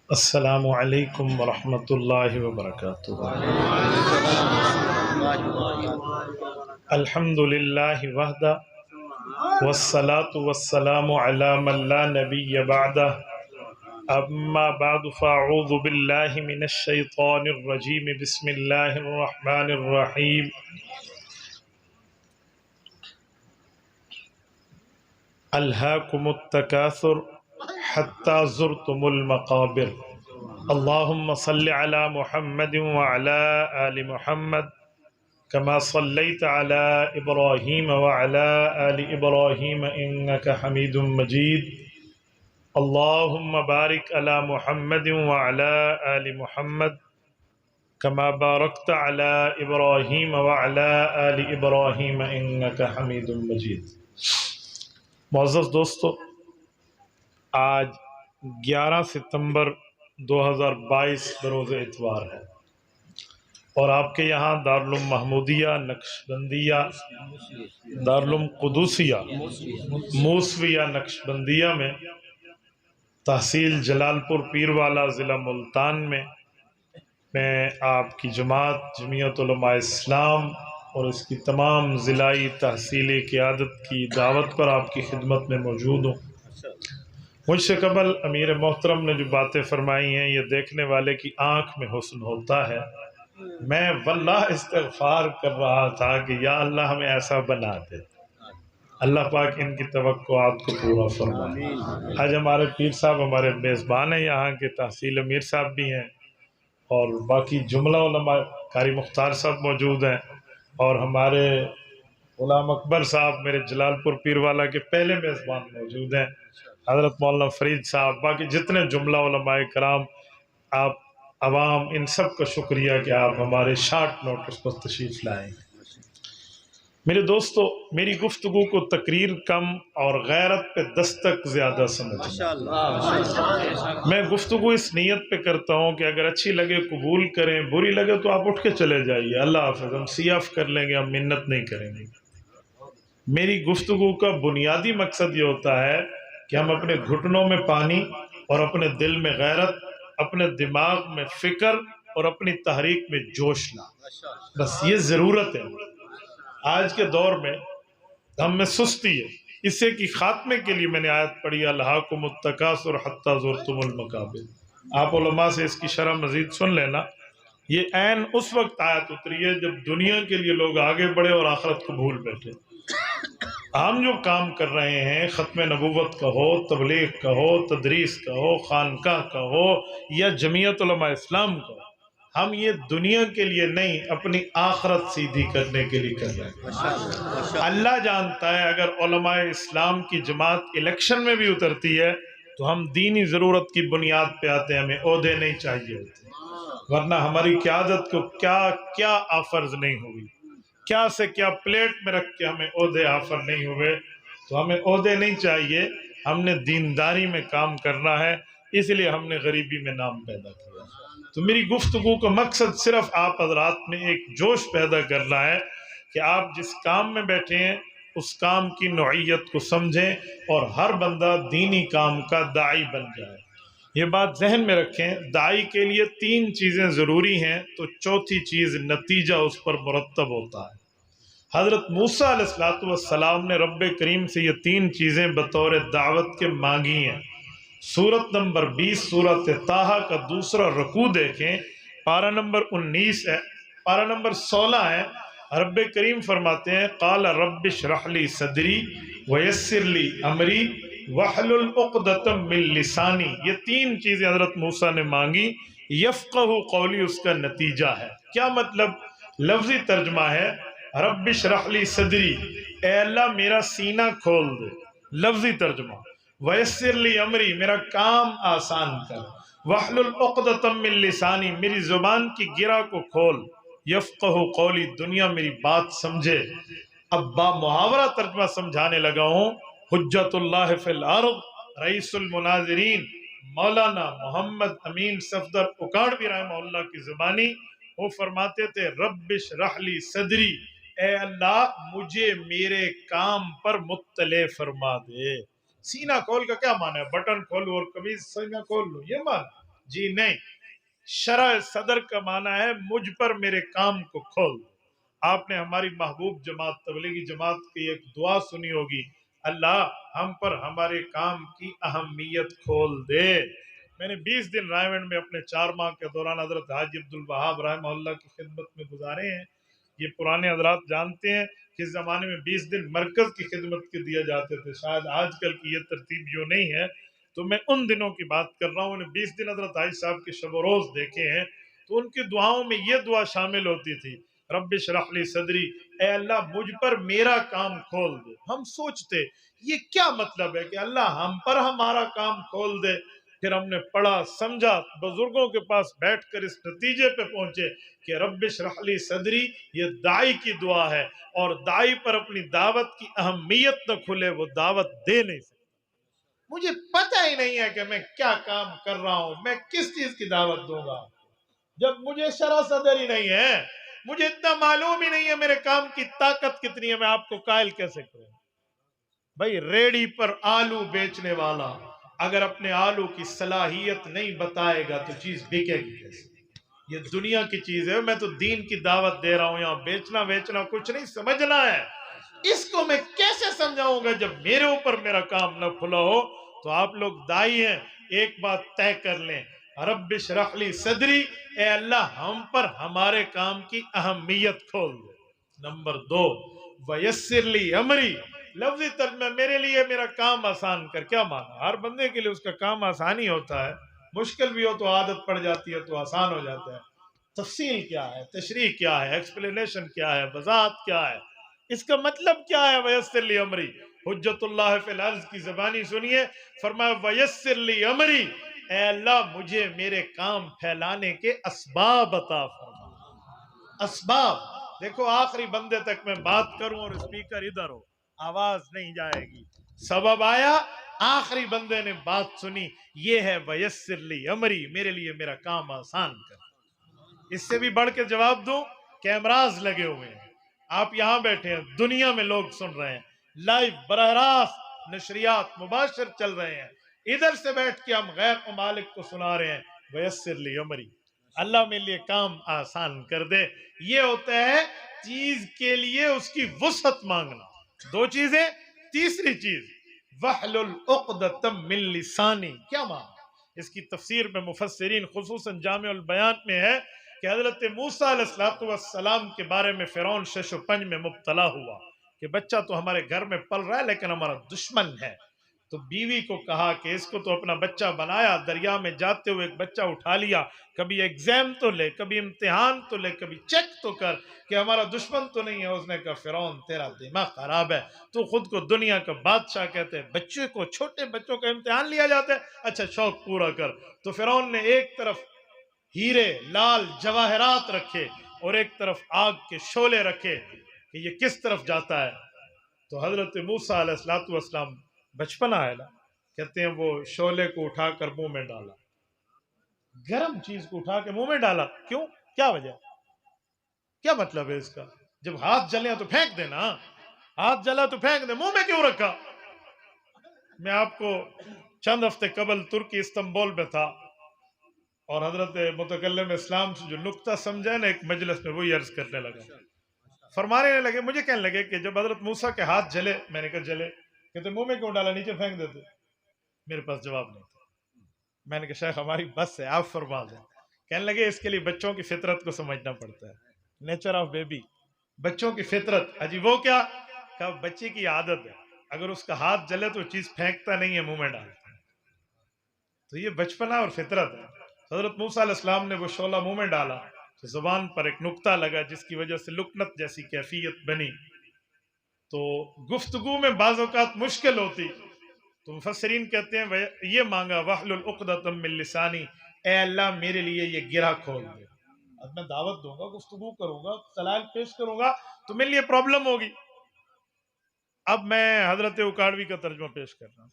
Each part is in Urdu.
السلام علیکم ورحمۃ اللہ وبرکاتہ۔ الحمد للہ وحدہ والصلاة والسلام علی من لا نبی بعدہ، اما بعد فاعوذ باللہ من الشیطان الرجیم، بسم اللہ الرحمن الرحیم۔ الہاکم التکاثر حتی زرتم المقابر، اللہم صل علی محمد وعلی آل محمد كما صليت على إبراهيم وعلى آل إبراهيم إنك حميد مجيد، اللهم بارك على محمد وعلى آل محمد كما باركت على إبراهيم وعلى آل إبراهيم إنك حميد مجيد۔ معزز دوستو، آج 11 ستمبر 2022 بروز اتوار ہے، اور آپ کے یہاں دارالعلوم محمودیہ نقشبندیہ، دارالعلوم قدوسیہ موسویہ نقشبندیہ میں، تحصیل جلال پور پیروالا ضلع ملتان میں آپ کی جماعت جمعیت علماء اسلام اور اس کی تمام ضلعی تحصیلی قیادت کی دعوت پر آپ کی خدمت میں موجود ہوں۔ مجھ سے قبل امیر محترم نے جو باتیں فرمائی ہیں، یہ دیکھنے والے کی آنکھ میں حسن ہوتا ہے۔ میں واللہ استغفار کر رہا تھا کہ یا اللہ ہمیں ایسا بنا دے۔ اللہ پاک ان کی توقعات کو پورا فرمائے۔ آج ہمارے پیر صاحب ہمارے میزبان ہیں، یہاں کے تحصیل امیر صاحب بھی ہیں، اور باقی جملہ علماء، قاری مختار صاحب موجود ہیں، اور ہمارے غلام اکبر صاحب میرے جلال پور پیروالا کے پہلے میزبان موجود ہیں، حضرت مولانا فرید صاحب، باقی جتنے جملہ علماء کرام، آپ عوام، ان سب کا شکریہ کہ آپ ہمارے شارٹ نوٹس پر تشریف لائیں۔ میرے دوستو، میری گفتگو کو تقریر کم اور غیرت پہ دستک زیادہ سمجھیں۔ میں گفتگو اس نیت پہ کرتا ہوں کہ اگر اچھی لگے قبول کریں، بری لگے تو آپ اٹھ کے چلے جائیے، اللہ حافظ، ہم سیاف کر لیں گے، ہم منت نہیں کریں گے۔ میری گفتگو کا بنیادی مقصد یہ ہوتا ہے کہ ہم اپنے گھٹنوں میں پانی اور اپنے دل میں غیرت، اپنے دماغ میں فکر اور اپنی تحریک میں جوش لا، بس یہ ضرورت ہے۔ آج کے دور میں ہم میں سستی ہے، اسے کی خاتمے کے لیے میں نے آیت پڑھی، الہاکم التکاثر حتی زرتم المقابر۔ آپ علماء سے اس کی شرح مزید سن لینا، یہ عین اس وقت آیت اتری ہے جب دنیا کے لیے لوگ آگے بڑھے اور آخرت کو بھول بیٹھے۔ ہم جو کام کر رہے ہیں، ختم نبوت کا ہو، تبلیغ کا ہو، تدریس کا ہو، خانقاہ کا ہو یا جمعیت علماء اسلام کا ہو، ہم یہ دنیا کے لیے نہیں، اپنی آخرت سیدھی کرنے کے لیے کر رہے ہیں۔ اللہ جانتا ہے اگر علماء اسلام کی جماعت الیکشن میں بھی اترتی ہے تو ہم دینی ضرورت کی بنیاد پہ آتے ہیں، ہمیں عہدے نہیں چاہیے ہوتے، ورنہ ہماری قیادت کو کیا آفرز نہیں ہوئی، کیا سے کیا پلیٹ میں رکھ کے ہمیں عہدے آفر نہیں ہوئے، تو ہمیں عہدے نہیں چاہیے، ہم نے دینداری میں کام کرنا ہے، اس لیے ہم نے غریبی میں نام پیدا کیا۔ تو میری گفتگو کا مقصد صرف آپ حضرات میں ایک جوش پیدا کرنا ہے کہ آپ جس کام میں بیٹھے ہیں اس کام کی نوعیت کو سمجھیں اور ہر بندہ دینی کام کا داعی بن جائے۔ یہ بات ذہن میں رکھیں، داعی کے لیے 3 چیزیں ضروری ہیں تو چوتھی چیز نتیجہ اس پر مرتب ہوتا ہے۔ حضرت موسیٰ علیہ السلام نے رب کریم سے یہ 3 چیزیں بطور دعوت کے مانگی ہیں۔ سورت نمبر 20 سورت طٰہٰ کا دوسرا رکوع دیکھیں، پارہ نمبر 19 ہے، پارہ نمبر 16 ہے۔ رب کریم فرماتے ہیں قال رب اشرح لی صدری ویسر لی امری واحلل عقدۃ من لسانی۔ یہ 3 چیزیں حضرت موسیٰ نے مانگی، یفقہ قولی اس کا نتیجہ ہے۔ کیا مطلب؟ لفظی ترجمہ ہے رب اشرح لی صدری، اے اللہ میرا سینہ کھول دے، لفظی ترجمہ، ویسر لی امری، میرا کام آسان کر، واحلل عقدۃ من لسانی، میری زبان کی گرہ کو کھول، یفقہ قولی، دنیا میری بات سمجھے۔ اب با محاورہ ترجمہ سمجھانے لگا ہوں، حجت اللہ فی الارض رئیس المناظرین مولانا محمد امین صفدر اکاڑوی رحمہ اللہ کی زبانی، وہ فرماتے تھے رب اشرح لی صدری، اے اللہ مجھے میرے کام پر مطلع فرما دے۔ سینہ کھول کا کیا معنی ہے؟ بٹن کھولو اور کبھی سینہ کھول لو، یہ معنی؟ جی نہیں، شرح صدر کا معنی ہے مجھ پر میرے کام کو کھول دو۔ آپ نے ہماری محبوب جماعت تبلیغی جماعت کی ایک دعا سنی ہوگی، اللہ ہم پر ہمارے کام کی اہمیت کھول دے۔ میں نے 20 دن رائے میں اپنے 4 ماہ کے دوران حضرت حاجی عبدالوہاب رحمہ اللہ کی خدمت میں گزارے ہیں۔ یہ پرانے حضرات جانتے ہیں کہ اس زمانے میں 20 دن مرکز کی خدمت کے دیے جاتے تھے، شاید آج کل کی یہ ترتیب جو نہیں ہے، تو میں ان دنوں کی بات کر رہا ہوں۔ انہیں 20 دن حضرت حاجی صاحب کے شب و روز دیکھے ہیں، تو ان کی دعاؤں میں یہ دعا شامل ہوتی تھی، رب اشرح لی صدری، اے اللہ مجھ پر میرا کام کھول دے۔ ہم سوچتے یہ کیا مطلب ہے کہ اللہ ہم پر ہمارا کام کھول دے؟ پھر ہم نے پڑھا سمجھا، بزرگوں کے پاس بیٹھ کر اس نتیجے پہ پہنچے کہ رب اشرح لی صدری یہ داعی کی دعا ہے، اور داعی پر اپنی دعوت کی اہمیت نہ کھلے وہ دعوت دے نہیں سکتا۔ مجھے پتہ ہی نہیں ہے کہ میں کیا کام کر رہا ہوں، میں کس چیز کی دعوت دوں گا جب مجھے شرح صدر ہی نہیں ہے، مجھے اتنا معلوم ہی نہیں ہے میرے کام کی طاقت کتنی ہے، میں آپ کو قائل کیسے کروں؟ بھائی ریڑھی پر آلو بیچنے والا اگر اپنے آلو کی صلاحیت نہیں بتائے گا تو چیز بکے گی کیسے؟ یہ دنیا کی چیز ہے، میں تو دین کی دعوت دے رہا ہوں، یہاں بیچنا ویچنا کچھ نہیں، سمجھنا ہے۔ اس کو میں کیسے سمجھاؤں گا جب میرے اوپر میرا کام نہ کھلا ہو؟ تو آپ لوگ دائی ہیں، ایک بات طے کر لیں، رب اشرح لی صدری، اے اللہ ہم پر ہمارے کام کی اہمیت کھول دے۔ نمبر 2، ویسر لی امری، لفظی ترجمہ میرے لیے میرا کام آسان کر۔ کیا مانا؟ ہر بندے کے لیے اس کا کام آسان ہی ہوتا ہے، مشکل بھی ہو تو عادت پڑ جاتی ہے تو آسان ہو جاتا ہے۔ تفصیل کیا ہے، تشریح کیا ہے، ایکسپلینیشن کیا ہے، وضاحت کیا ہے، اس کا مطلب کیا ہے؟ ویسر لی امری، حجت اللہ فی الارض کی زبانی سنیے، فرمایا ویسر لی امری، اے اللہ مجھے میرے کام پھیلانے کے اسباب عطا فرما۔ اسباب دیکھو، آخری بندے تک میں بات کروں اور اسپیکر ادھر ہو، آواز نہیں جائے گی۔ سبب آیا، آخری بندے نے بات سنی، یہ ہے ویسر لی امری، میرے لیے میرا کام آسان کر۔ اس سے بھی بڑھ کے جواب دوں، کیمراز لگے ہوئے ہیں، آپ یہاں بیٹھے ہیں، دنیا میں لوگ سن رہے ہیں، لائیو براہ راست نشریات مباشر چل رہے ہیں، ادھر سے بیٹھ کے ہم غیر ممالک کو سنا رہے ہیں ویسر لی امری، اللہ میرے لیے کام آسان کر دے۔ یہ ہوتا ہے چیز کے لیے اس کی وسعت مانگنا۔ 2 چیزیں، تیسری چیز وحلل عقدۃ من لسانی، کیا معنی؟ اس کی تفسیر میں مفسرین خصوصاً جامع البیان میں ہے کہ حضرت موسیٰ علیہ السلام کے بارے میں فرعون شش و پنج میں مبتلا ہوا کہ بچہ تو ہمارے گھر میں پل رہا ہے لیکن ہمارا دشمن ہے، تو بیوی کو کہا کہ اس کو تو اپنا بچہ بنایا، دریا میں جاتے ہوئے ایک بچہ اٹھا لیا، کبھی ایگزام تو لے، کبھی امتحان تو لے، کبھی چیک تو کر کہ ہمارا دشمن تو نہیں ہے۔ اس نے کہا فرعون تیرا دماغ خراب ہے، تو خود کو دنیا کا بادشاہ کہتے ہیں، بچے کو، چھوٹے بچوں کا امتحان لیا جاتا ہے، اچھا شوق پورا کر۔ تو فرعون نے ایک طرف ہیرے لال جواہرات رکھے اور ایک طرف آگ کے شعلے رکھے کہ یہ کس طرف جاتا ہے؟ تو حضرت موسیٰ علیہ السلام بچپنا ہے نا، کہتے ہیں وہ شعلے کو اٹھا کر منہ میں ڈالا، گرم چیز کو اٹھا کے منہ میں ڈالا، کیوں؟ کیا وجہ؟ کیا مطلب ہے اس کا؟ جب ہاتھ جلے تو پھینک دینا، ہاتھ جلا تو پھینک دے، منہ میں کیوں رکھا؟ میں آپ کو چند ہفتے قبل ترکی استنبول میں تھا اور حضرت متکلم اسلام سے جو نقطہ سمجھا نا ایک مجلس میں، وہی عرض کرنے لگا، فرمانے لگے، مجھے کہنے لگے کہ جب حضرت موسیٰ کے ہاتھ جلے، میں نے کہا جلے، کہتے منہ میں کیوں ڈالا، نیچے پھینک دیتے؟ میرے پاس جواب نہیں تھا۔ میں نے کہا شیخ ہماری بس ہے، آپ فرما دیں۔ کہنے لگے اس کے لیے بچوں کی فطرت کو سمجھنا پڑتا ہے، نیچر آف بیبی، بچوں کی فطرت۔ اجی وہ کیا؟ کہ بچے کی عادت ہے، اگر اس کا ہاتھ جلے تو چیز پھینکتا نہیں ہے، منہ میں ڈالتا ہے، تو یہ بچپنا اور فطرت ہے۔ حضرت موسیٰ علیہ السلام نے وہ شعلہ منہ میں ڈالا تو زبان پر ایک نقطہ لگا جس کی وجہ سے لکنت جیسی کیفیت بنی، تو گفتگو میں بعض اوقات مشکل ہوتی، تو مفسرین کہتے ہیں یہ مانگا وحلل عقدۃ من لسانی، اے اللہ میرے لیے یہ گرہ کھول دے۔ اب میں دعوت دوں گا، گفتگو کروں گا، دلائل پیش کروں گا تو میرے لیے پرابلم ہوگی۔ اب میں حضرت اکاڑوی کا ترجمہ پیش کر رہا ہوں۔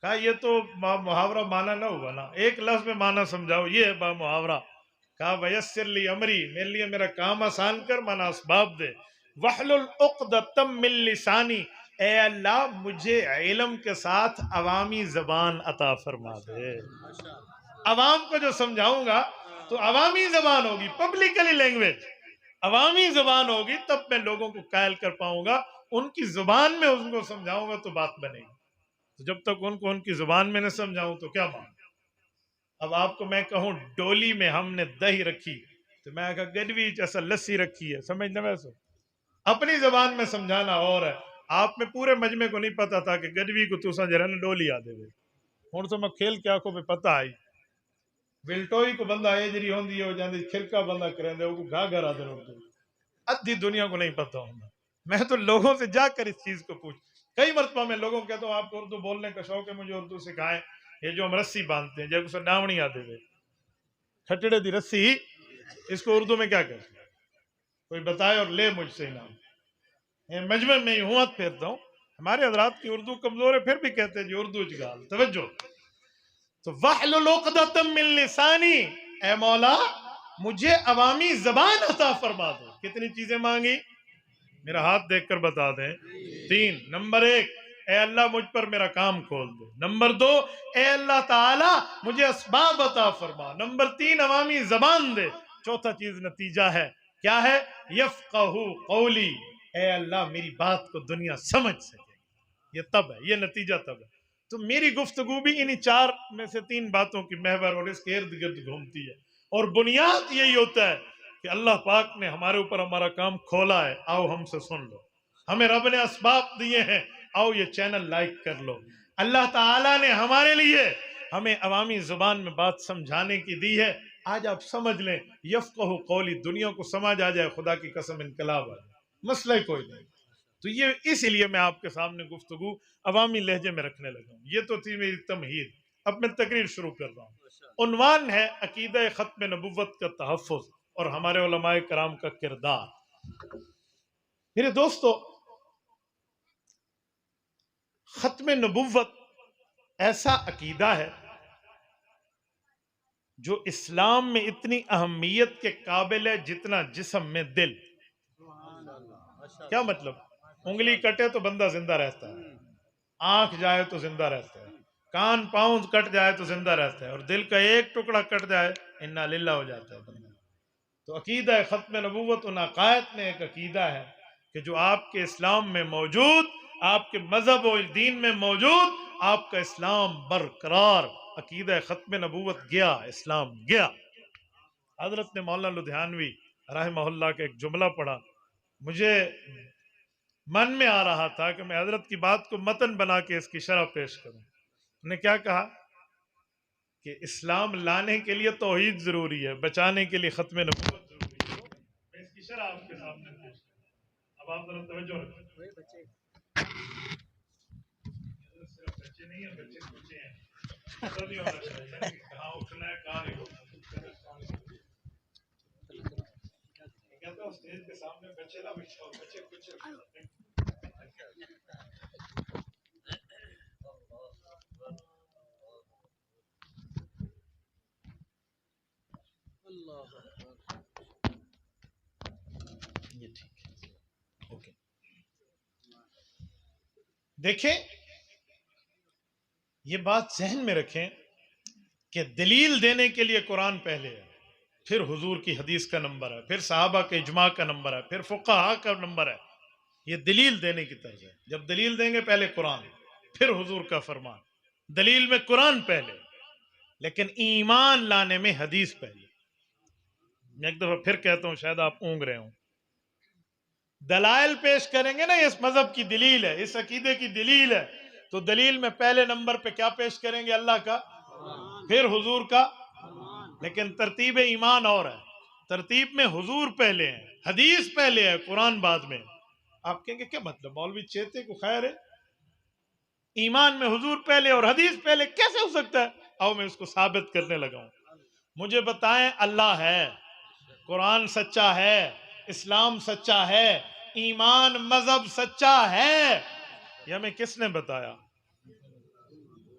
کہا یہ تو محاورہ معنی نہ ہوا نا، ایک لفظ میں معنی سمجھاؤ، یہ ہے با محاورہ۔ کہا ویسر لی امری، میرے لیے میرا کام آسان کر، مانا اسباب دے۔ وحلل عقدۃ من لسانی، اے اللہ مجھے علم کے ساتھ عوامی زبان عطا فرما دے۔ عوام کو جو سمجھاؤں گا تو عوامی زبان ہوگی، پبلکلی لینگویج عوامی زبان ہوگی، تب میں لوگوں کو قائل کر پاؤں گا۔ ان کی زبان میں ان کو سمجھاؤں گا تو بات بنے گی، تو جب تک ان کو ان کی زبان میں نہ سمجھاؤں تو کیا بات۔ اب آپ کو میں کہوں ڈولی میں ہم نے دہی رکھی، تو میں کہا گڈوی ایسا لسی رکھی ہے، سمجھنا ویسے اپنی زبان میں سمجھانا اور ہے۔ آپ میں پورے مجمع کو نہیں پتا تھا کہ گڈوی کو تو سمجھ رہے نا ڈولی آ دے ہوئے ہوں تو میں کھیل کے آنکھوں پہ پتہ آئی ولٹوئی کو بندہ اے جری ہوندی ہو جاندی کھلکا بندہ کریں دے وہ گھا گھر آدھے اردو ادھی دنیا کو نہیں پتا ہوں میں تو لوگوں سے جا کر اس چیز کو پوچھ، کئی مرتبہ میں لوگوں کو کہتا ہوں آپ کو اردو بولنے کا شوق ہے، مجھے اردو سکھائیں۔ یہ جو ہم رسی باندھتے ہیں جب اسے ڈاونی آتے ہوئے کھٹڑے دی رسی، اس کو اردو میں کیا کہتے ہیں؟ کوئی بتائے اور لے مجھ سے انعام۔ مجمع میں یوں ہاتھ پھیرتا ہوں، ہمارے حضرات کی اردو کمزور ہے پھر بھی کہتے ہیں جی اردو اجگال توجہ۔ تو وحلل عقدۃ من لسانی، اے مولا مجھے عوامی زبان عطا فرما دو۔ کتنی چیزیں مانگی؟ میرا ہاتھ دیکھ کر بتا دیں، 3۔ نمبر 1، اے اللہ مجھ پر میرا کام کھول دے۔ نمبر 2، اے اللہ تعالی مجھے اسباب عطا فرما۔ نمبر 3، عوامی زبان دے۔ چوتھا چیز نتیجہ ہے، کیا ہے؟ یفقہ قولی، اے اللہ میری بات کو دنیا سمجھ سکے۔ یہ تب ہے، یہ نتیجہ تب ہے۔ تو میری گفتگو بھی انہی 4 میں سے 3 باتوں کی محور اور اس کے ارد گرد گھومتی ہے، اور بنیاد یہی ہوتا ہے کہ اللہ پاک نے ہمارے اوپر ہمارا کام کھولا ہے، آؤ ہم سے سن لو۔ ہمیں رب نے اسباب دیے ہیں، آؤ یہ چینل لائک کر لو۔ اللہ تعالیٰ نے ہمارے لیے ہمیں عوامی زبان میں بات سمجھانے کی دی ہے، آج آپ سمجھ لیں، یفقہ قولی، دنیا کو سمجھ آ جائے، خدا کی قسم انقلاب آ جائے، مسئلہ ہی کوئی نہیں۔ تو یہ اس لیے میں آپ کے سامنے گفتگو عوامی لہجے میں رکھنے لگا ہوں۔ یہ تو تھی میری تمہید، اب میں تقریر شروع کر رہا ہوں۔ عنوان ہے عقیدہ ختم نبوت کا تحفظ اور ہمارے علماء کرام کا کردار۔ میرے دوستو، ختم نبوت ایسا عقیدہ ہے جو اسلام میں اتنی اہمیت کے قابل ہے جتنا جسم میں دل۔ کیا مطلب؟ انگلی کٹے تو بندہ زندہ رہتا ہے، آنکھ جائے تو زندہ رہتا ہے، کان پاؤں کٹ جائے تو زندہ رہتا ہے، اور دل کا ایک ٹکڑا کٹ جائے انا للہ ہو جاتا ہے بندہ۔ تو عقیدہ ختم نبوت ان عقائد میں ایک عقیدہ ہے کہ جو آپ کے اسلام میں موجود، آپ کے مذہب و دین میں موجود، آپ کا اسلام برقرار۔ عقیدہ ختم نبوت گیا، اسلام گیا۔ حضرت نے مولانا لدھیانوی رحمہ اللہ کا ایک جملہ پڑھا، مجھے من میں آ رہا تھا کہ میں حضرت کی بات کو متن بنا کے اس کی شرح پیش کروں۔ انہوں نے کیا کہا کہ اسلام لانے کے لیے توحید ضروری ہے، بچانے کے لیے ختم نبوت ضروری ہے۔ میں اس کی شرح آپ کے سامنے پیش کروں، اب آپ ذرا توجہ رکھیں۔ صرف بچے نہیں ہیں، بچے بچے ہیں، ایسا نہیں ہونا چاہیے کہ کہاں اٹھنا ہے کہاں نہیں اٹھنا۔ کہتا ہوں اسٹیج کے سامنے بچے نہ بچھاؤ، بچے کچھ یہ ٹھیک ہے، اوکے۔ دیکھیں، یہ بات ذہن میں رکھیں کہ دلیل دینے کے لیے قرآن پہلے ہے، پھر حضور کی حدیث کا نمبر ہے، پھر صحابہ کے اجماع کا نمبر ہے، پھر فقہاء کا نمبر ہے۔ یہ دلیل دینے کی طرز ہے۔ جب دلیل دیں گے پہلے قرآن، پھر حضور کا فرمان۔ دلیل میں قرآن پہلے، لیکن ایمان لانے میں حدیث پہلے۔ میں ایک دفعہ پھر کہتا ہوں، شاید آپ اونگ رہے ہوں، دلائل پیش کریں گے نا، اس مذہب کی دلیل ہے، اس عقیدے کی دلیل ہے، تو دلیل میں پہلے نمبر پہ کیا پیش کریں گے؟ اللہ کا، پھر حضور کا۔ لیکن ترتیب ایمان اور ہے، ترتیب میں حضور پہلے ہیں، حدیث پہلے ہے، قرآن بعد میں۔ آپ کہیں گے کیا مطلب مولوی چیتے کو خیر ہے، ایمان میں حضور پہلے اور حدیث پہلے کیسے ہو سکتا ہے؟ آؤ میں اس کو ثابت کرنے لگا ہوں۔ مجھے بتائیں، اللہ ہے، قرآن سچا ہے، اسلام سچا ہے، ایمان مذہب سچا ہے، یہ ہمیں کس نے بتایا؟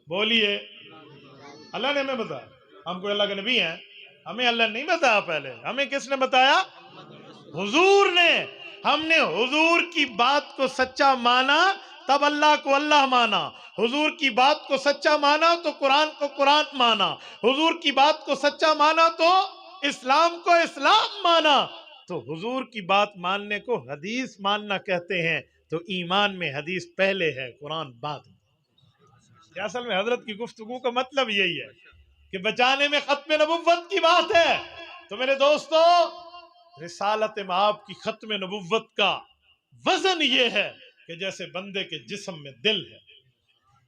بولیے اللہ نے ہمیں بتایا، ہم کوئی اللہ کے نبی ہیں؟ ہمیں اللہ نہیں بتایا، پہلے ہمیں کس نے بتایا؟ حضور نے۔ ہم نے حضور کی بات کو سچا مانا تب اللہ کو اللہ مانا، حضور کی بات کو سچا مانا تو قرآن کو قرآن مانا، حضور کی بات کو سچا مانا تو اسلام کو اسلام مانا۔ تو حضور کی بات ماننے کو حدیث ماننا کہتے ہیں، تو ایمان میں حدیث پہلے ہے، قرآن بعد میں۔ کہ اصل میں حضرت کی گفتگو کا مطلب یہی ہے کہ بچانے میں ختم نبوت کی بات ہے۔ تو میرے دوستو، رسالت مآب کی ختم نبوت کا وزن یہ ہے کہ جیسے بندے کے جسم میں دل ہے۔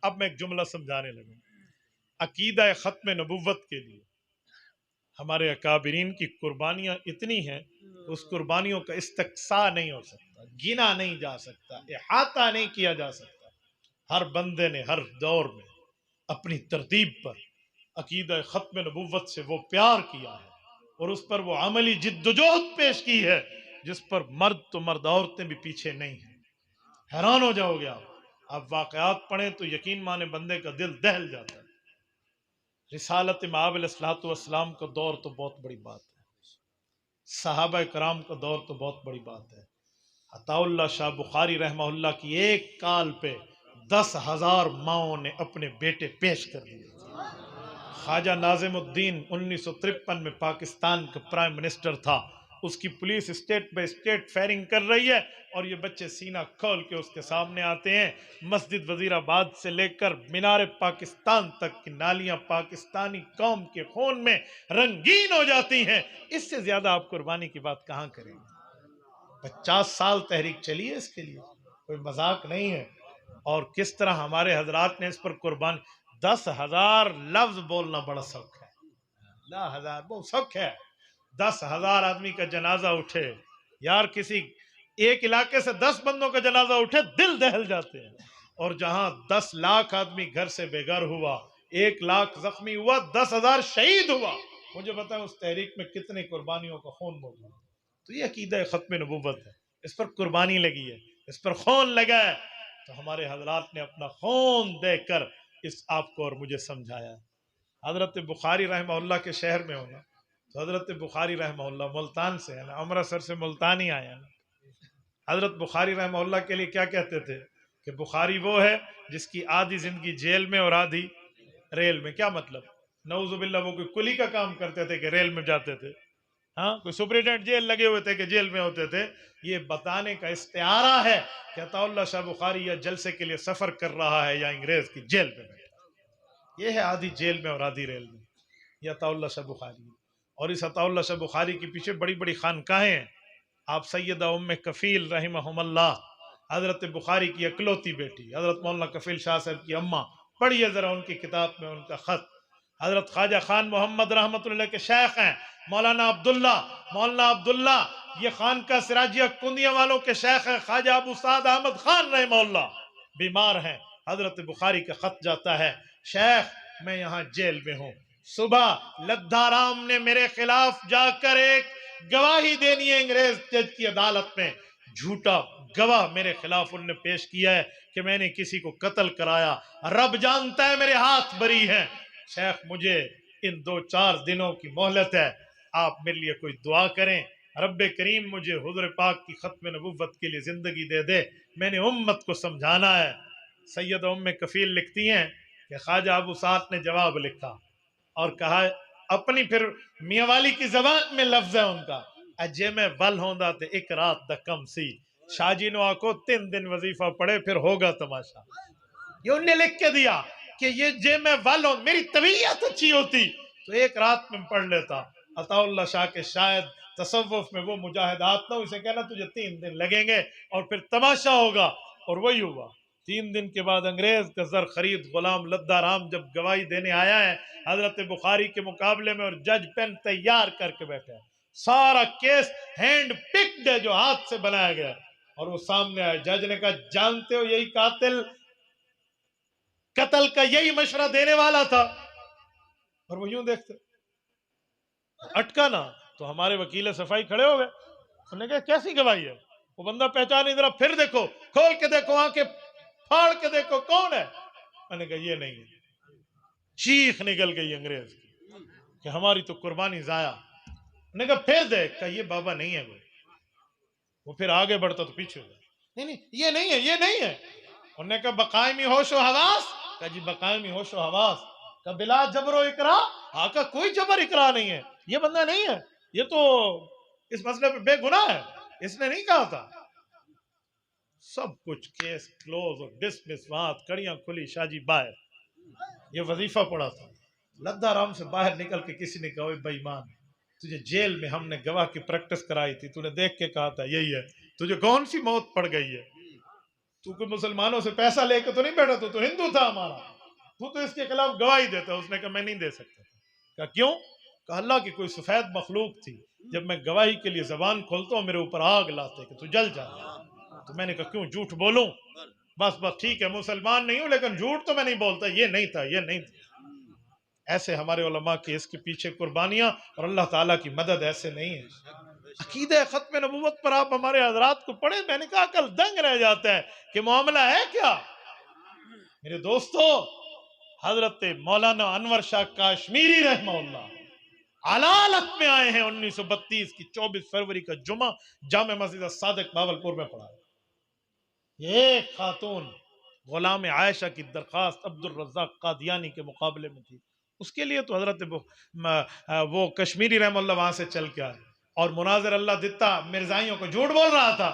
اب میں ایک جملہ سمجھانے لگوں۔ عقیدہ ختم نبوت کے لیے ہمارے اکابرین کی قربانیاں اتنی ہیں، اس قربانیوں کا استقصاء نہیں ہو سکتا، گنا نہیں جا سکتا، احاطہ نہیں کیا جا سکتا۔ ہر بندے نے ہر دور میں اپنی ترتیب پر عقیدہ ختم نبوت سے وہ پیار کیا ہے اور اس پر وہ عملی جد و جہد پیش کی ہے جس پر مرد تو مرد، عورتیں بھی پیچھے نہیں ہیں۔ حیران ہو جاؤ گے آپ واقعات پڑھیں تو یقین مانے بندے کا دل دہل جاتا ہے۔ رسالت مآب علیہ الصلوۃ والسلام کا دور تو بہت بڑی بات ہے، صحابہ کرام کا دور تو بہت بڑی بات ہے۔ عطا اللہ شاہ بخاری رحمہ اللہ کی ایک کال پہ 10,000 ماؤں نے اپنے بیٹے پیش کر دیے۔ خواجہ ناظم الدین 1953 میں پاکستان کا پرائم منسٹر تھا، اس کی police state by state firing کر رہی ہے اور یہ بچے سینہ کھول کے اس کے سامنے آتے ہیں۔ مسجد وزیر آباد سے لے کر مینار پاکستان تک کی نالیاں پاکستانی قوم کے خون میں رنگین ہو جاتی ہیں۔ اس سے زیادہ آپ قربانی کی بات کہاں کریں گے؟ 50 سال تحریک چلی ہے اس کے لیے، کوئی مذاق نہیں ہے۔ اور کس طرح ہمارے حضرات نے اس پر قربانی، 10,000 لفظ بولنا بڑا شوق ہے، 10,000 بہت شوق ہے۔ 10,000 آدمی کا جنازہ اٹھے یار، کسی ایک علاقے سے 10 بندوں کا جنازہ اٹھے دل دہل جاتے ہیں، اور جہاں 10 لاکھ آدمی گھر سے بے گھر ہوا، 1 لاکھ زخمی ہوا، 10,000 شہید ہوا، مجھے بتائیں اس تحریک میں کتنے قربانیوں کا خون موجود ہے؟ تو یہ عقیدہ ختم نبوت ہے، اس پر قربانی لگی ہے، اس پر خون لگا ہے۔ تو ہمارے حضرات نے اپنا خون دے کر اس آپ کو اور مجھے سمجھایا ہے۔ حضرت بخاری رحمہ اللہ کے شہر میں ہونا، تو حضرت بخاری رحمہ اللہ ملتان سے ہے نا، امرتسر سے ملتان ہی آیا نا۔ حضرت بخاری رحمہ اللہ کے لیے کیا کہتے تھے کہ بخاری وہ ہے جس کی آدھی زندگی جیل میں اور آدھی ریل میں۔ کیا مطلب؟ نعوذ باللہ وہ کوئی کلی کا کام کرتے تھے کہ ریل میں جاتے تھے، ہاں کوئی سپرنٹینڈنٹ جیل لگے ہوئے تھے کہ جیل میں ہوتے تھے؟ یہ بتانے کا استعارہ ہے کہ عطا اللہ شاہ بخاری یا جلسے کے لیے سفر کر رہا ہے یا انگریز کی جیل میں بیٹھا۔ یہ ہے آدھی جیل میں اور آدھی ریل میں، یہ عطا اللہ شاہ بخاری ہے۔ اور اس عطا اللہ شاہ بخاری کے پیچھے بڑی بڑی خانقاہیں ہیں۔ آپ سیدہ ام کفیل رحمہم اللہ، حضرت بخاری کی اکلوتی بیٹی، حضرت مولانا کفیل شاہ صاحب کی اماں، پڑھیے ذرا ان کی کتاب میں ان کا خط۔ حضرت خواجہ خان محمد رحمت اللہ کے شیخ ہیں مولانا عبداللہ، یہ خانقاہ سراجیہ کندیا والوں کے شیخ ہیں خواجہ ابو سعد احمد خان رحمہ اللہ، بیمار ہیں۔ حضرت بخاری کا خط جاتا ہے، شیخ میں یہاں جیل میں ہوں، صبح لدھارام نے میرے خلاف جا کر ایک گواہی دینی ہے انگریز جج کی عدالت میں، جھوٹا گواہ میرے خلاف انہوں نے پیش کیا ہے کہ میں نے کسی کو قتل کرایا، رب جانتا ہے میرے ہاتھ بری ہیں۔ شیخ مجھے ان 2-4 دنوں کی مہلت ہے، آپ میرے لیے کوئی دعا کریں، رب کریم مجھے حضور پاک کی ختم نبوت کے لیے زندگی دے دے، میں نے امت کو سمجھانا ہے۔ سید ام کفیل لکھتی ہیں کہ خواجہ ابو سعد نے جواب لکھا اور کہا، اپنی پھر میاں والی کی زبان میں لفظ ہے ان کا، اجے میں ول ہوندا تے ایک رات دا کم سی، شاہ جی نو آکو 3 دن وظیفہ پڑھے پھر ہوگا تماشا۔ یہ انہیں لکھ کے دیا کہ یہ جے میں ول ہوں، میری طبیعت اچھی ہوتی تو ایک رات میں پڑھ لیتا۔ عطا اللہ شاہ کے شاید تصوف میں وہ مجاہدات نہ، اسے کہنا تجھے 3 دن لگیں گے اور پھر تماشا ہوگا، اور وہی ہوا۔ 3 دن کے بعد انگریز کا زر خرید غلام لدھارام جب گواہی دینے آیا ہے حضرت بخاری کے مقابلے میں، اور جج پین تیار کر کے بیٹھا ہے، سارا کیس ہینڈ پکڈ ہے جو ہاتھ سے بنایا گیا، اور وہ سامنے آیا۔ جج نے کہا، جانتے ہو یہی قتل کا یہی مشورہ دینے والا تھا؟ اور وہ یوں دیکھتے اٹکا نا، تو ہمارے وکیل صفائی کھڑے ہو گئے، انہوں نے کہا کیسی گواہی ہے؟ وہ بندہ پہچان نہیں، ذرا پھر دیکھو، کھول کے دیکھو، آنکھیں پھاڑ کے دیکھو، کون ہے؟ میں نے کہا یہ نہیں ہے۔ چیخ نکل گئی انگریز کی کہ ہماری تو قربانی ضائع. نے کہا پھر دیکھ. کہا یہ بابا نہیں ہے کوئی. وہ پھر آگے بڑھتا تو پیچھے ہو گیا. نہیں نہیں یہ نہیں ہے، یہ نہیں ہے. انہوں نے کہا بقائمی ہوش و حواس. کہا جی بقائمی ہوش و حواس. کہا بلا جبر و اکرا. آقا کوئی جبر اکرا نہیں ہے، یہ بندہ نہیں ہے، یہ تو اس مسئلے پہ بے گناہ ہے، اس نے نہیں کہا تھا. سب کچھ کیس کلوز اور ڈسمس، وہاں کڑیاں کھلی، شاہ جی باہر. یہ وظیفہ پڑا تھا. لدہ رام سے باہر نکل کے کسی نے کہا اوے بے ایمان، تجھے جیل میں ہم نے گواہ کی پریکٹس کرائی تھی، تو نے دیکھ کے کہا تھا یہی ہے، تجھے کون سی موت پڑ گئی ہے؟ تو کوئی مسلمانوں سے پیسہ لے کے تو نہیں بیٹھا، تو ہندو تھا ہمارا، تو اس کے خلاف گواہی دیتا. اس نے کہا میں نہیں دے سکتا. کہا کیوں؟ کہا اللہ کی کوئی سفید مخلوق تھی، جب میں گواہی کے لیے زبان کھولتا ہوں میرے اوپر آگ لاتے کہ تو جل جا. تو میں نے کہا کیوں جھوٹ بولوں؟ بس ٹھیک ہے مسلمان نہیں ہوں لیکن جھوٹ تو میں نہیں بولتا، یہ نہیں تھا، یہ نہیں تھا. ایسے ہمارے علماء کی اس کے پیچھے قربانیاں اور اللہ تعالیٰ کی مدد ایسے نہیں ہے. عقیدہ ختم نبوت پر آپ ہمارے حضرات کو پڑھیں، میں نے کہا کل دنگ رہ جاتا ہے کہ معاملہ ہے کیا. میرے دوستو، حضرت مولانا انور شاہ کاشمیری رحمہ اللہ علالت میں آئے ہیں 1932 کی 24 فروری کا جمعہ جامع مسجد صادق باولپور میں پڑھا. ایک خاتون غلام عائشہ کی درخواست عبد الرزاق قادیانی کے مقابلے میں تھی. اس کے لیے تو حضرت وہ کشمیری رحم اللہ وہاں سے چل کے آئے اور مناظر اللہ دیتا مرزائیوں کو جھوٹ بول رہا تھا.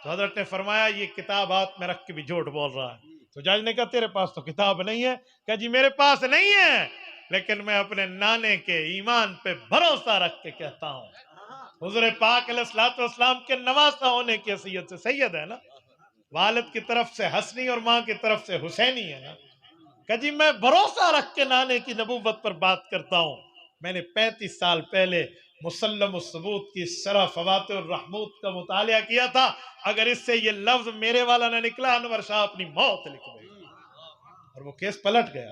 تو حضرت نے فرمایا یہ کتاب ہاتھ میں رکھ کے بھی جھوٹ بول رہا ہے. تو جج نے کہا تیرے پاس تو کتاب نہیں ہے. کہا جی میرے پاس نہیں ہے، لیکن میں اپنے نانے کے ایمان پہ بھروسہ رکھ کے کہتا ہوں. حضور پاک علیہ الصلوۃ والسلام کے نواسہ ہونے کی حیثیت سے سید ہے نا، والد کی طرف سے حسنی اور ماں کی طرف سے حسینی ہے نا. کہ جی میں بھروسہ رکھ کے نانے کی نبوت پر بات کرتا ہوں. میں نے 35 سال پہلے مسلم الثبوت کی شرح فواتح الرحموت کا مطالعہ کیا تھا. اگر اس سے یہ لفظ میرے والا نہ نکلا انور شاہ اپنی موت لکھ دے گا. اور وہ کیس پلٹ گیا.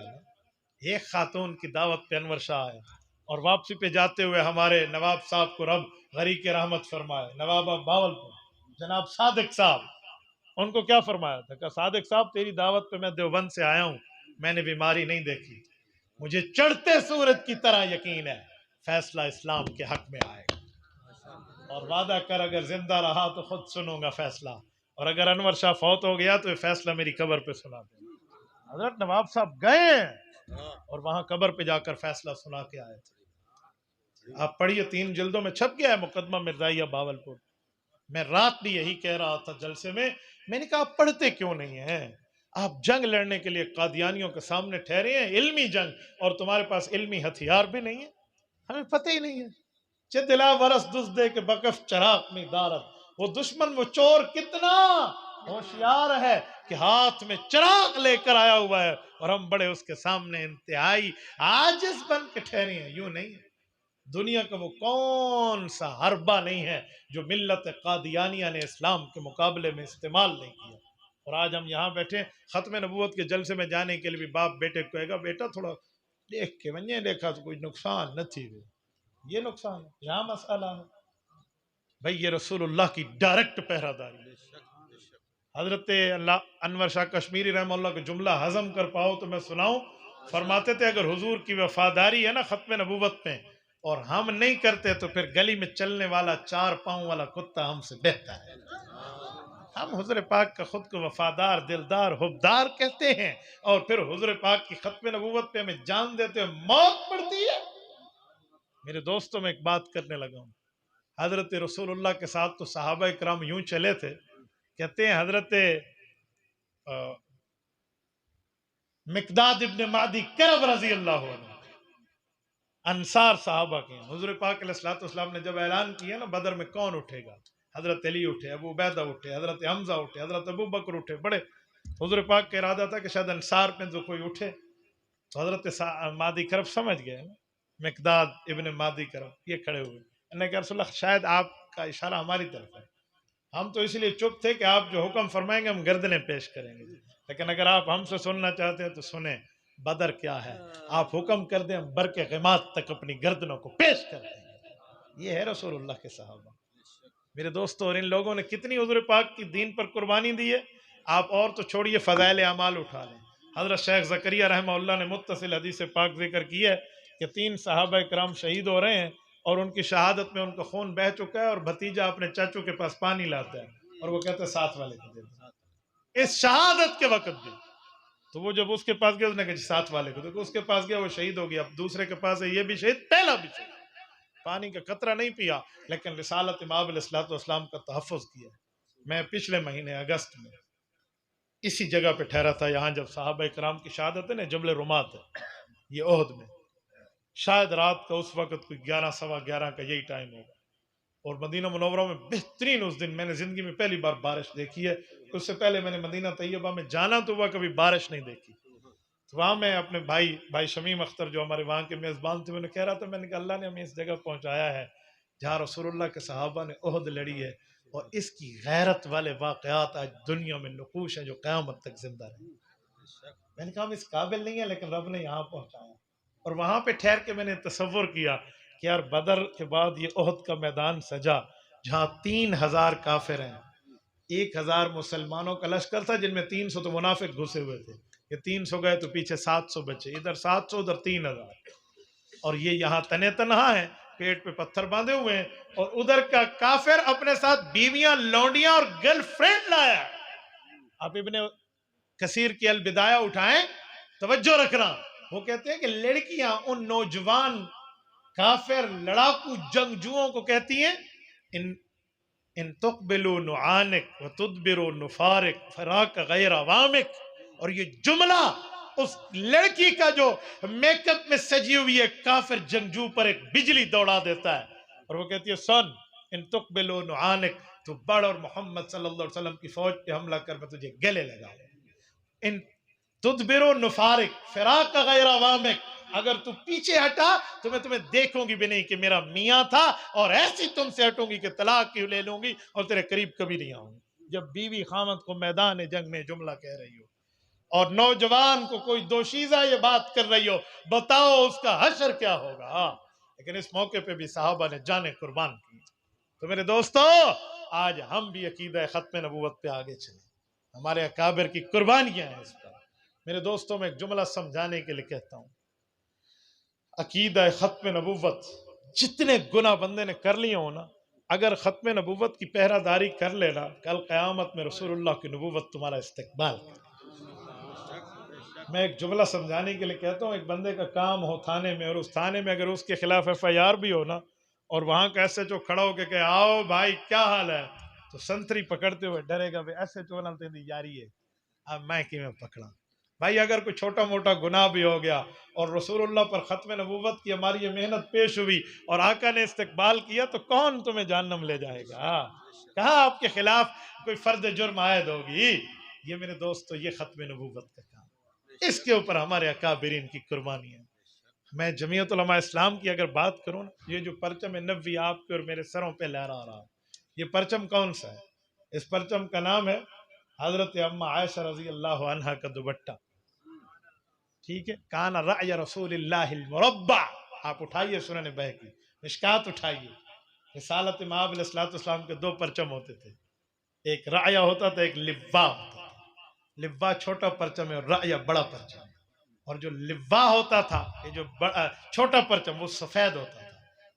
ایک خاتون کی دعوت پہ انور شاہ آیا اور واپسی پہ جاتے ہوئے ہمارے نواب صاحب کو رب غریق رحمت فرمائے، نواب باولپور جناب صادق صاحب، ان کو کیا فرمایا تھا کہ صادق صاحب تیری دعوت پہ میں دیوبند سے آیا ہوں، میں نے بیماری نہیں دیکھی، مجھے چڑھتے سورج کی طرح یقین ہے فیصلہ اسلام کے حق میں آئے گا، اور وعدہ کر اگر زندہ رہا تو خود سنوں گا فیصلہ، اور اگر انور شاہ فوت ہو گیا تو یہ فیصلہ میری قبر پہ سنا دے. حضرت نواب صاحب گئے اور وہاں قبر پہ جا کر فیصلہ سنا کے آئے تھے. آپ پڑھیے 3 جلدوں میں چھپ گیا ہے مقدمہ مرزائیہ باولپور. میں رات بھی یہی کہہ رہا تھا جلسے میں نے کہا آپ پڑھتے کیوں نہیں ہیں؟ آپ جنگ لڑنے کے لیے قادیانیوں کے سامنے ٹھہرے ہیں، علمی جنگ، اور تمہارے پاس علمی ہتھیار بھی نہیں ہے. ہمیں پتہ ہی نہیں ہے. چہ دلا ورس دس دے کے بکف چراغ میں دارت. وہ دشمن، وہ چور کتنا ہوشیار ہے کہ ہاتھ میں چراغ لے کر آیا ہوا ہے اور ہم بڑے اس کے سامنے انتہائی عاجز بن کے ٹھہرے ہیں. یوں نہیں ہے. دنیا کا وہ کون سا حربہ نہیں ہے جو ملت قادیانیہ نے اسلام کے مقابلے میں استعمال نہیں کیا. اور آج ہم یہاں بیٹھے ختم نبوت کے جلسے میں جانے کے لیے بھی باپ بیٹے کو کہے گا بیٹا تھوڑا دیکھ کے ونجے دیکھا تو کوئی نقصان نہ تھی. یہ نقصان ہے، یہاں مسئلہ ہے. بھئی یہ رسول اللہ کی ڈائریکٹ پہرہ داری. حضرت انور شاہ کشمیری رحمہ اللہ کا جملہ ہضم کر پاؤ تو میں سناؤں. فرماتے تھے اگر حضور کی وفاداری ہے نا ختم نبوت میں اور ہم نہیں کرتے تو پھر گلی میں چلنے والا 4 پاؤں والا کتا ہم سے بہتر ہے. ہم حضور پاک کا خود کو وفادار، دلدار، حبدار کہتے ہیں، اور پھر حضور پاک کی ختم نبوت پہ ہمیں جان دیتے ہیں، موت پڑتی ہے. میرے دوستوں میں ایک بات کرنے لگا ہوں. حضرت رسول اللہ کے ساتھ تو صحابہ کرام یوں چلے تھے. کہتے ہیں حضرت مقداد ابن معدی کرب رضی اللہ عنہ انصار صحابہ کے ہیں. حضور پاک علیہ الصلوۃ والسلام نے جب اعلان کیا نا بدر میں کون اٹھے گا، حضرت علی اٹھے، ابو عبیدہ اٹھے، حضرت حمزہ اٹھے، حضرت ابو بکر اٹھے. بڑے حضور پاک کا ارادہ تھا کہ شاید انصار میں جو کوئی اٹھے. تو حضرت مادی کرب سمجھ گئے نا، مقداد ابن مادی کرب یہ کھڑے ہوئے. انہوں نے کہا رسول اللہ شاید آپ کا اشارہ ہماری طرف ہے. ہم تو اس لیے چپ تھے کہ آپ جو حکم فرمائیں گے ہم گردنیں پیش کریں گے، لیکن اگر آپ ہم سے سننا چاہتے ہیں تو سنیں بدر کیا ہے. آپ حکم کر دیں ہم برق غماد تک اپنی گردنوں کو پیش کر دیں گے. یہ ہے رسول اللہ کے صحابہ. میرے دوستو، اور ان لوگوں نے کتنی حضور پاک کی دین پر قربانی دی ہے. آپ اور تو چھوڑیے فضائل اعمال اٹھا لیں. حضرت شیخ زکریا رحمہ اللہ نے متصل حدیث پاک ذکر کی ہے کہ 3 صحابہ کرام شہید ہو رہے ہیں اور ان کی شہادت میں ان کا خون بہہ چکا ہے، اور بھتیجا اپنے چاچو کے پاس پانی لاتا ہے اور وہ کہتے ہیں ساتھ والے کو دے دو اس شہادت کے وقت بھی۔ تو وہ جب اس کے پاس گیا اس نے کہا جی ساتھ والے کو دیکھو، اس کے پاس گیا وہ شہید ہو گیا، اب دوسرے کے پاس ہے یہ بھی شہید، پہلا بھی شہید، پانی کا قطرہ نہیں پیا لیکن رسالت امام علیہ الصلوۃ والسلام کا تحفظ کیا۔ میں پچھلے مہینے اگست میں اسی جگہ پہ ٹھہرا تھا، یہاں جب صحابہ کرام کی شہادت ہے نا، جبل رمات ہے یہ احد میں، شاید رات کا اس وقت کوئی 11 سوا 11 کا یہی ٹائم ہوگا، اور مدینہ منورہ میں بہترین اس دن میں نے زندگی میں پہلی بار بارش دیکھی ہے۔ اس سے پہلے میں نے مدینہ طیبہ میں جانا تو ہوا، کبھی بارش نہیں دیکھی۔ تو وہاں میں اپنے بھائی شمیم اختر جو ہمارے وہاں کے میزبان تھے، میں نے کہہ رہا تھا، میں نے کہا اللہ نے ہمیں اس جگہ پہنچایا ہے جہاں رسول اللہ کے صحابہ نے احد لڑی ہے، اور اس کی غیرت والے واقعات آج دنیا میں نقوش ہیں جو قیامت تک زندہ رہیں۔ میں نے کہا ہم اس قابل نہیں ہیں، لیکن رب نے یہاں پہنچایا۔ اور وہاں پہ ٹھہر کے میں نے تصور کیا کہ یار بدر کے بعد یہ احد کا میدان سجا جہاں 3000 کافر ہیں، 1000 مسلمانوں کا لشکر تھا جن میں 300 تو منافق گھسے ہوئے تھے، یہ 300 گئے تو پیچھے 700 بچے، ادھر 700 ادھر 3000، اور یہ یہاں تنے تنہا ہیں، پیٹ پہ پتھر باندھے ہوئے ہیں، اور ادھر کا کافر اپنے ساتھ بیویاں، لونڈیاں اور گرل فرینڈ لایا۔ آپ ابن کثیر کی البدایہ اٹھائیں، توجہ رکھنا، وہ کہتے ہیں کہ لڑکیاں ان نوجوان کافر لڑاکو جنگجوؤں کو کہتی ہیں ان تقبلوا نعانک وتدبروا نفارک فراق غیر عوامک، اور یہ جملہ اس لڑکی کا جو میک اپ میں سجی ہوئی ہے کافر جنگجو پر ایک بجلی دوڑا دیتا ہے، اور وہ کہتی ہے سن ان تقبلوا نعانک، تو بڑھ اور محمد صلی اللہ علیہ وسلم کی فوج پہ حملہ کر، میں تجھے گلے لگاؤں، ان تدبروا نفارک فراق غیر عوامک، اگر تو پیچھے ہٹا تو میں تمہیں دیکھوں گی بھی نہیں کہ میرا میاں تھا، اور ایسی تم سے ہٹوں گی کہ طلاق کی لے لوں گی اور تیرے قریب کبھی نہیں آؤں گی۔ جب بیوی خامد کو میدان جنگ میں جملہ کہہ رہی ہو اور نوجوان کو کوئی دوشیزہ یہ بات کر رہی ہو، بتاؤ اس کا حشر کیا ہوگا۔ لیکن اس موقع پہ بھی صحابہ نے جانیں قربان کی۔ تو میرے دوستو، آج ہم بھی عقیدہ ختم نبوت پہ آگے چلیں، ہمارے اکابر کی قربانیاں ہیں اس پر۔ میرے دوستوں میں ایک جملہ سمجھانے کے لیے کہتا ہوں، عقیدہ ختم نبوت جتنے گناہ بندے نے کر لیے ہو نا، اگر ختم نبوت کی پہرہ داری کر لینا، کل قیامت میں رسول اللہ کی نبوت تمہارا استقبال کرے۔ میں ایک جملہ سمجھانے کے لیے کہتا ہوں، ایک بندے کا کام ہو تھانے میں، اور اس تھانے میں اگر اس کے خلاف FIR بھی ہو نا، اور وہاں کا SHO کھڑا ہو کے کہ آؤ بھائی کیا حال ہے، تو سنتری پکڑتے ہوئے ڈرے گا، SHO نہ تیری یاری ہے، اب میں کی میں پکڑا۔ بھائی اگر کوئی چھوٹا موٹا گناہ بھی ہو گیا اور رسول اللہ پر ختم نبوت کی ہماری یہ محنت پیش ہوئی اور آقا نے استقبال کیا، تو کون تمہیں جہنم لے جائے گا؟ کہاں آپ کے خلاف کوئی فرد جرم عائد ہوگی؟ یہ میرے دوستو یہ ختم نبوت کا کام، اس کے اوپر ہمارے اکابرین کی قربانی ہے۔ میں جمعیت علماء اسلام کی اگر بات کروں، یہ جو پرچم نبوی آپ کے اور میرے سروں پہ لہرا رہا ہے، یہ پرچم کون سا ہے؟ اس پرچم کا نام ہے حضرت اماں عائشہ رضی اللہ عنہا کا دوپٹہ، ٹھیک ہے؟ کان رأی رسول اللہ المربع، آپ اٹھائیے سنن بہقی مشکات اٹھائیے، رسالت امام علیہ السلام کے 2 پرچم ہوتے تھے، ایک رأیہ ہوتا تھا، ایک لوا ہوتا تھا۔ لوا چھوٹا پرچم ہے اور رأیہ بڑا پرچم ہے، اور جو لوا ہوتا تھا، یہ جو چھوٹا پرچم وہ سفید ہوتا تھا،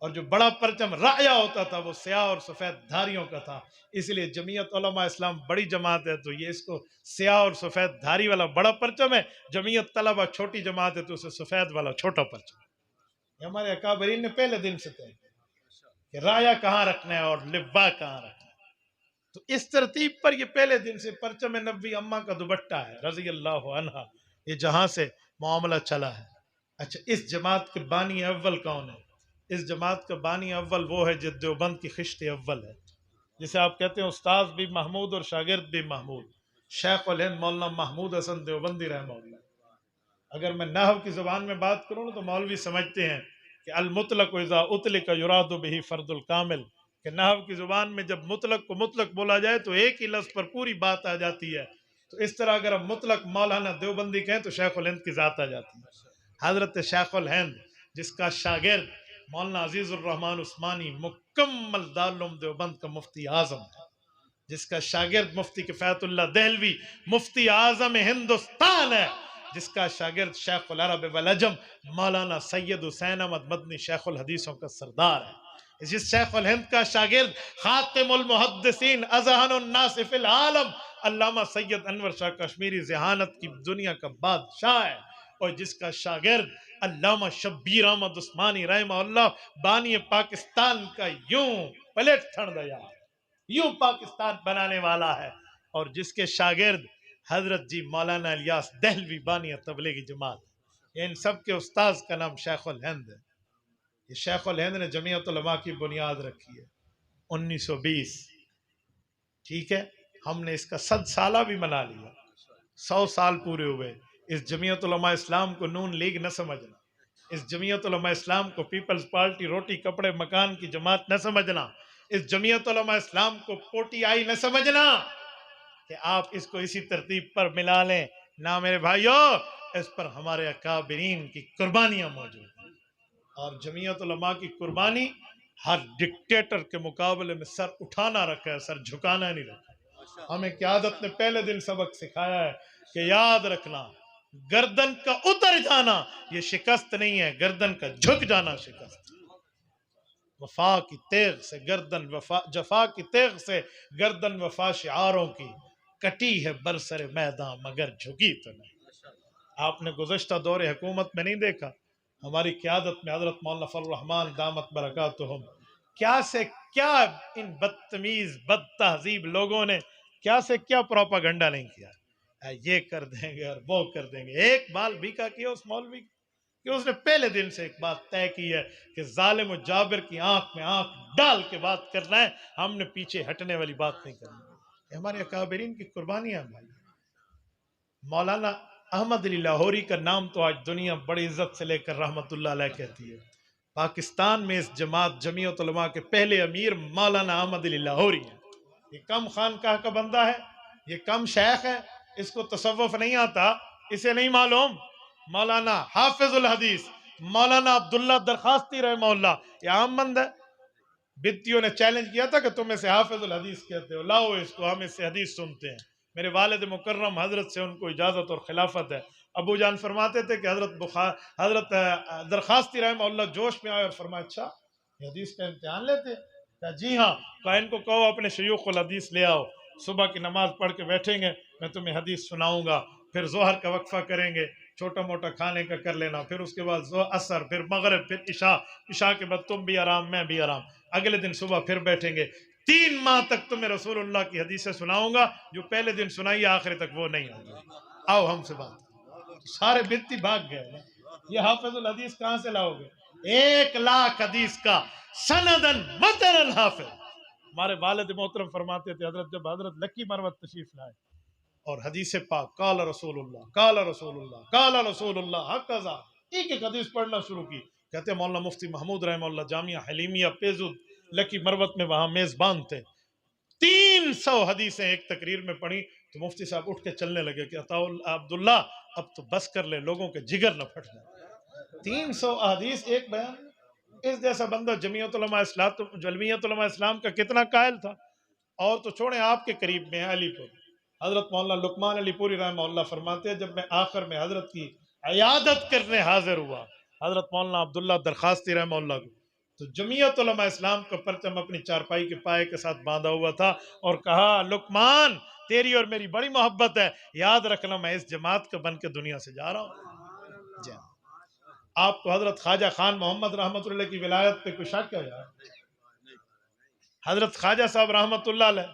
اور جو بڑا پرچم رأیہ ہوتا تھا وہ سیاہ اور سفید دھاریوں کا تھا۔ اس لیے جمعیت علماء اسلام بڑی جماعت ہے تو یہ اس کو سیاہ اور سفید دھاری والا بڑا پرچم ہے، جمعیت طلبہ چھوٹی جماعت ہے تو اسے سفید والا چھوٹا پرچم ہے۔ یہ ہمارے اکابرین نے پہلے دن سے طے کیا کہ رأیہ کہاں رکھنا ہے اور لوا کہاں رکھنا ہے۔ تو اس ترتیب پر یہ پہلے دن سے پرچم نبوی اماں کا دوپٹہ ہے رضی اللہ عنہا، یہ جہاں سے معاملہ چلا ہے۔ اچھا، اس جماعت کے بانی اول کون ہے؟ اس جماعت کا بانی اول وہ ہے جو دیوبند کی خشت اول ہے، جسے آپ کہتے ہیں استاذ بھی محمود اور شاگرد بھی محمود، شیخ الہند مولانا محمود حسن دیوبندی رحمہ اللہ۔ اگر میں نحو کی زبان میں بات کروں تو مولوی سمجھتے ہیں کہ المطلق اذا اطلق یراد به فرد الکامل، کہ نحو کی زبان میں جب مطلق کو مطلق بولا جائے تو ایک ہی لفظ پر پوری بات آ جاتی ہے، تو اس طرح اگر ہم مطلق مولانا دیوبندی کہیں تو شیخ الہند کی ذات آ جاتی ہے۔ حضرت شیخ الہند جس کا شاگرد مولانا عزیز الرحمن عثمانی مکمل دارالعلوم دیوبند کا مفتی اعظم ہے، جس کا شاگرد مفتی کفایت اللہ دہلوی مفتی اعظم ہندوستان ہے، جس کا شاگرد شیخ العرب والعجم مولانا سید حسین احمد مدنی شیخ الحدیثوں کا سردار ہے، جس شیخ الہند کا شاگرد خاتم المحدثین اذہن الناس فی العالم علامہ سید انور شاہ کشمیری ذہانت کی دنیا کا بادشاہ ہے، اور جس کا شاگرد علامہ شبیر احمد عثمانی رحمہ اللہ بانی پاکستان کا یوں پلیٹ تھڑ دیا، یوں پاکستان بنانے والا ہے، اور جس کے شاگرد حضرت جی مولانا الیاس دہلوی بانی تبلیغی جماعت، ان سب کے استاذ کا نام شیخ الہند ہے۔ یہ شیخ الہند نے جمعیت علماء کی بنیاد رکھی ہے 1920، ٹھیک ہے، ہم نے اس کا 100 سالہ بھی منا لیا، 100 سال پورے ہوئے۔ اس جمعیت علماء اسلام کو نون لیگ نہ سمجھنا، اس جمعیت علماء اسلام کو پیپلز پارٹی روٹی کپڑے مکان کی جماعت نہ سمجھنا، اس جمعیت علماء اسلام کو پوٹی آئی نہ سمجھنا کہ آپ اس کو اسی ترتیب پر ملا لیں، نہ میرے بھائیو، اس پر ہمارے اکابرین کی قربانیاں موجود ہیں، اور جمعیت علماء کی قربانی ہر ڈکٹیٹر کے مقابلے میں سر اٹھانا رکھا ہے، سر جھکانا نہیں رکھا۔ ہمیں قیادت نے پہلے دن سبق سکھایا ہے کہ یاد رکھنا، گردن کا اتر جانا یہ شکست نہیں ہے، گردن کا جھک جانا شکست۔ وفا کی تیغ سے گردن جفا کی تیغ سے گردن وفا شعاروں کی کٹی ہے برسر میدان مگر جھکی تو نہیں۔ آپ نے گزشتہ دور حکومت میں نہیں دیکھا، ہماری قیادت میں حضرت مولانا فضل الرحمان دامت برکاتہم کیا سے کیا ان بدتمیز بد تہذیب لوگوں نے کیا سے کیا پروپاگنڈا نہیں کیا، یہ کر دیں گے اور وہ کر دیں گے۔ ایک بال بھیکا کیا اس مولوی کہ اس نے پہلے دن سے ایک بات طے کی ہے کہ ظالم و جابر کی آنکھ میں آنکھ ڈال کے بات کرنا ہے، ہم نے پیچھے ہٹنے والی بات نہیں کرنی۔ یہ ہمارے اکابرین کی قربانیاں ہیں۔ مولانا احمد علی لاہوری کا نام تو آج دنیا بڑی عزت سے لے کر رحمت اللہ علیہ کہتی ہے۔ پاکستان میں اس جماعت جمعیت علماء کے پہلے امیر مولانا احمد علی لاہوری ہیں۔ یہ کم خانقاہ کا بندہ ہے، یہ کم شیخ ہے، اس کو تصوف نہیں آتا، اسے نہیں معلوم۔ مولانا حافظ الحدیث مولانا عبداللہ درخواستی رحمہ اللہ یہ عام بند ہے۔ بدتیوں نے چیلنج کیا تھا کہ تم اسے حافظ الحدیث کہتے ہو، لاؤ اس کو، ہم اس سے حدیث سنتے ہیں۔ میرے والد مکرم حضرت سے ان کو اجازت اور خلافت ہے۔ ابو جان فرماتے تھے کہ حضرت درخواستی رحمہ اللہ جوش میں آئے اور فرمایا اچھا یہ حدیث کا امتحان لیتے؟ کہا جی ہاں۔ کہا ان کو کہو اپنے شیوخ الحدیث لے آؤ، صبح کی نماز پڑھ کے بیٹھیں گے، میں تمہیں حدیث سناؤں گا، پھر ظہر کا وقفہ کریں گے، چھوٹا موٹا کھانے کا کر لینا، پھر اس کے بعد عصر، پھر مغرب، پھر عشاء کے بعد تم بھی آرام میں بھی آرام، اگلے دن صبح پھر بیٹھیں گے، 3 ماہ تک تمہیں رسول اللہ کی حدیثیں سناؤں گا، جو پہلے دن سنائی آخر تک وہ نہیں آئی، آؤ ہم سے بات۔ سارے بدتی بھاگ گئے۔ یہ حافظ الحدیث کہاں سے لاؤ گے؟ 1,00,000 حدیث کا سندن متن حافظ۔ ہمارے والد محترم فرماتے تھے جب حضرت لکی مروت تشریف لائے اور حدیث پاک قال رسول اللہ قال رسول اللہ قال رسول اللہ حقذا ایک ایک حدیث پڑھنا شروع کی، کہتے مولانا مفتی محمود رحمہ اللہ جامعہ حلیمیہ پیزود لکی مروت میں وہاں میزبان تھے، 300 حدیثیں ایک تقریر میں پڑھی تو مفتی صاحب اٹھ کے چلنے لگے کہ عبداللہ اب تو بس کر لے، لوگوں کے جگر نہ پھٹ جائے۔ 300 حدیث ایک بیان۔ اس جیسا بندہ جمعیت علماء اسلام کا کتنا قائل تھا۔ اور تو چھوڑیں، آپ کے قریب میں علی پور حضرت مولانا لقمان علی پوری رحمہ اللہ فرماتے ہیں جب میں آخر میں حضرت کی عیادت کرنے حاضر ہوا حضرت مولانا عبداللہ درخواستی رحمہ اللہ کو، تو جمعیت علماء اسلام کا پرچم اپنی چارپائی کے پائے کے ساتھ باندھا ہوا تھا اور کہا لقمان تیری اور میری بڑی محبت ہے، یاد رکھنا میں اس جماعت کا بن کے دنیا سے جا رہا ہوں۔ جی آپ کو حضرت خواجہ خان محمد رحمت اللہ کی ولایت پہ کوئی شک ہے یار؟ حضرت خواجہ صاحب رحمت اللہ علیہ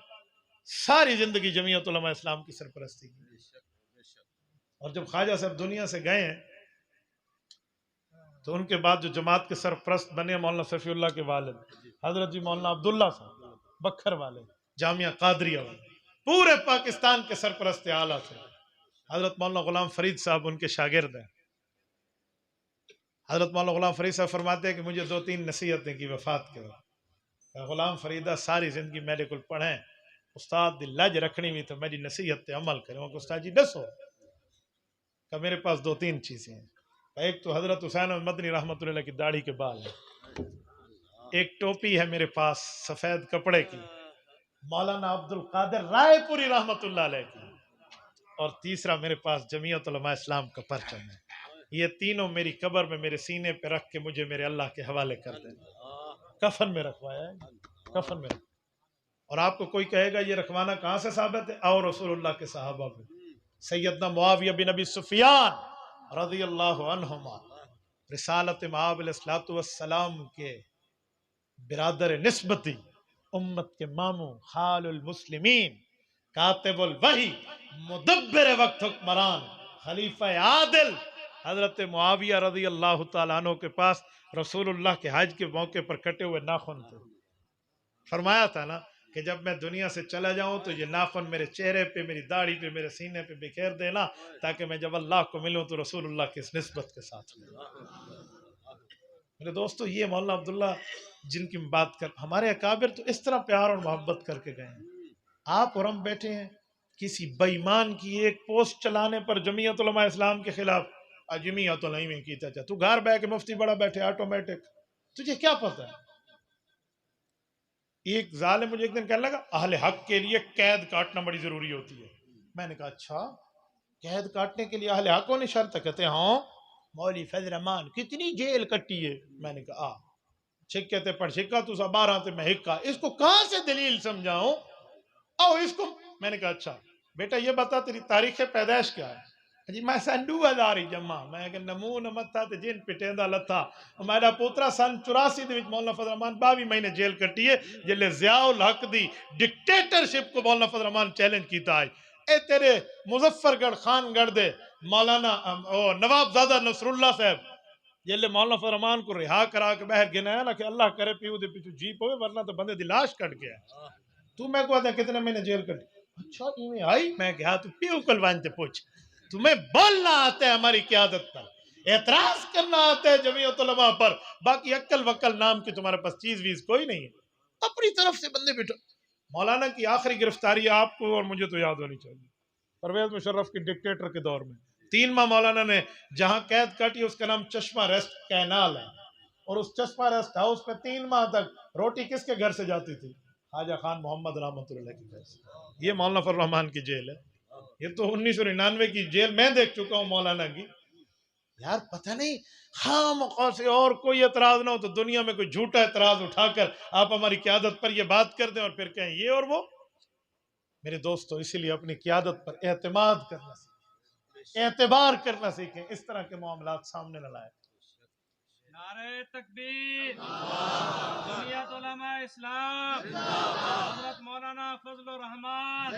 ساری زندگی جمعیت علماء اسلام کی سرپرستی کی، اور جب خواجہ صاحب دنیا سے گئے ہیں تو ان کے بعد جو جماعت کے سرپرست بنے مولانا صفی اللہ کے والد حضرت جی مولانا عبداللہ صاحب بکھر والے جامعہ قادریہ والے، پورے پاکستان کے سرپرست اعلیٰ تھے۔ حضرت مولانا غلام فرید صاحب ان کے شاگرد ہیں۔ حضرت مولانا غلام فرید صاحب فرماتے ہیں کہ مجھے 2-3 نصیحتیں کی وفات کے وقت، غلام فریدہ ساری زندگی میرے کو پڑھیں، استاد دی لج رکھنی ہوئی تو میری نصیحت پہ عمل کریں۔ وہ کہ استاد جی ڈسو، کہ میرے پاس 2-3 چیزیں ہیں، ایک تو حضرت حسین مدنی رحمت اللہ کی داڑھی کے بال ہے، ایک ٹوپی ہے میرے پاس سفید کپڑے کی مولانا عبد القادر رائے پوری رحمت اللہ علیہ کی، اور تیسرا میرے پاس جمعیت علماء اسلام کا پرچم ہے. یہ تینوں میری قبر میں میرے سینے پہ رکھ کے مجھے میرے اللہ کے حوالے کر دینا. کفن میں رکھوایا ہے, کفن میں. اور آپ کو کوئی کہے گا یہ رکھوانا کہاں سے ثابت ہے؟ اور رسول اللہ کے صحابہ میں سیدنا معاویہ بن ابی سفیان رضی اللہ عنہما رسالت مآب علیہ الصلوۃ والسلام کے برادر نسبتی، امت کے ماموں، خال المسلمین، کاتب الوحی، مدبر وقت حکمران، خلیفہ عادل حضرت معاویہ رضی اللہ تعالیٰ عنہ کے پاس رسول اللہ کے حج کے موقع پر کٹے ہوئے ناخن تھے. فرمایا تھا نا کہ جب میں دنیا سے چلا جاؤں تو یہ ناخن میرے چہرے پہ، میری داڑھی پہ، میرے سینے پہ بکھیر دینا تاکہ میں جب اللہ کو ملوں تو رسول اللہ کی اس نسبت کے ساتھ ملوں. میرے دوستو، یہ مولانا عبداللہ جن کی بات کر، ہمارے اکابر تو اس طرح پیار اور محبت کر کے گئے ہیں. آپ اور ہم بیٹھے ہیں کسی بے ایمان کی ایک پوسٹ چلانے پر جمعیت علماء اسلام کے خلاف. جمعیت تو نہیں کیتا چاہتا تو گھر بیٹھ کے مفتی بڑا بیٹھے آٹومیٹک، تجھے کیا پتہ ہے؟ ایک ظالم مجھے ایک دن کہنے لگا اہل حق کے لیے قید کاٹنا بڑی ضروری ہوتی ہے. میں نے کہا اچھا، قید کاٹنے کے لیے اہل حق ہونی شرط ہے؟ کہتے ہیں ہاں. مولوی فضل رحمان کتنی جیل کٹی ہے؟ میں نے کہا چھکے تے پڑھ چھکا تو سا 12 تے میں ہکا. اس کو کہاں سے دلیل سمجھاؤں؟ او اس کو. میں نے کہا اچھا بیٹا یہ بتا تیری تاریخ پیدائش کیا ہے؟ جی میں سن 2000 جمع. میں کہ نمون متھا تے جن پٹیندا لتھا. میرا پوترا سن 84 دے وچ مولانا فضل رحمان 22 مہینے جیل کٹی ہے جلے ضیاء الحق دی ڈکٹیٹرشپ کو مولانا فضل رحمان چیلنج کیتا ہے. اے تیرے مظفر گڑھ خان گڑھ دے مولانا نواب زادہ نصر اللہ صاحب جلے مولانا فضل رحمان کو رہا کرا کے باہر گنایا نا کہ اللہ کرے پیو دے پیچھو جیپ ہوئے ورنہ تو بندے دی لاش کٹ گیا. تو میں کو آتا کتنے مہینے جیل کٹی؟ اچھا ایویں آئی؟ میں کہا تو پیو کلوان تے پوچھ. تمہیں بولنا آتا ہے ہماری قیادت پر، اعتراض کرنا آتا ہے جمعیت علماء پر، باقی عقل وقل نام کی تمہارے پاس چیز ویز کوئی نہیں ہے. اپنی طرف سے بندے بیٹھو. مولانا کی آخری گرفتاری آپ کو اور مجھے تو یاد ہونی چاہیے، پرویز مشرف کی ڈکٹیٹر کے دور میں 3 ماہ مولانا نے جہاں قید کاٹی اس کا نام چشمہ ریسٹ کینال ہے، اور اس چشمہ ریسٹ ہاؤس پہ 3 ماہ تک روٹی کس کے گھر سے جاتی تھی؟ خواجہ خان محمد رحمۃ اللہ کے گھر سے. یہ مولانا فضل الرحمان کی جیل ہے. یہ تو 1999 کی جیل میں دیکھ چکا ہوں مولانا کی. یار پتہ نہیں خام خواہ سے اور کوئی اعتراض نہ ہو تو دنیا میں کوئی جھوٹا اعتراض اٹھا کر آپ ہماری قیادت پر یہ بات کر دیں اور پھر کہیں یہ اور وہ. میرے دوستو اسی لیے اپنی قیادت پر اعتماد کرنا سیکھیں، اعتبار کرنا سیکھیں، اس طرح کے معاملات سامنے نہ لائیں. نعرہ تکبیر، جمعیت علماء اسلام، حضرت مولانا فضل الرحمان.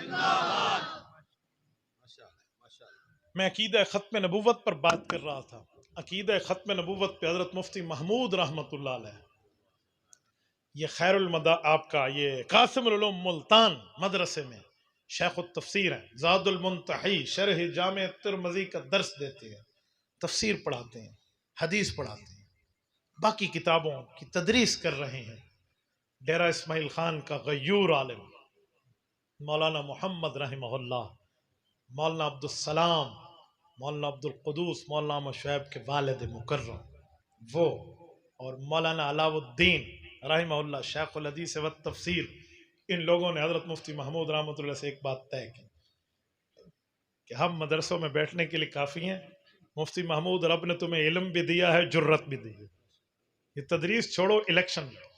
میں عقیدہ ختم نبوت پر بات کر رہا تھا. عقیدہ ختم نبوت پہ حضرت مفتی محمود رحمۃ اللہ علیہ، یہ خیر المدا آپ کا یہ قاسم العلوم ملتان مدرسے میں شیخ التفسیر ہیں، زاد المنتحی شرح جامع ترمذی کا درس دیتے ہیں، تفسیر پڑھاتے ہیں، حدیث پڑھاتے ہیں، باقی کتابوں کی تدریس کر رہے ہیں. ڈیرہ اسماعیل خان کا غیور عالم مولانا محمد رحمہ اللہ، مولانا عبدالسلام، مولانا عبدالقدوس، مولانا محمد شعیب کے والد مکرم وہ، اور مولانا علاء الدین رحمہ اللہ شیخ الحدیث و تفسیر، ان لوگوں نے حضرت مفتی محمود رحمۃ اللہ سے ایک بات طے کی کہ ہم مدرسوں میں بیٹھنے کے لیے کافی ہیں. مفتی محمود رب نے تمہیں علم بھی دیا ہے، جرت بھی دی ہے، یہ تدریس چھوڑو، الیکشن لڑو.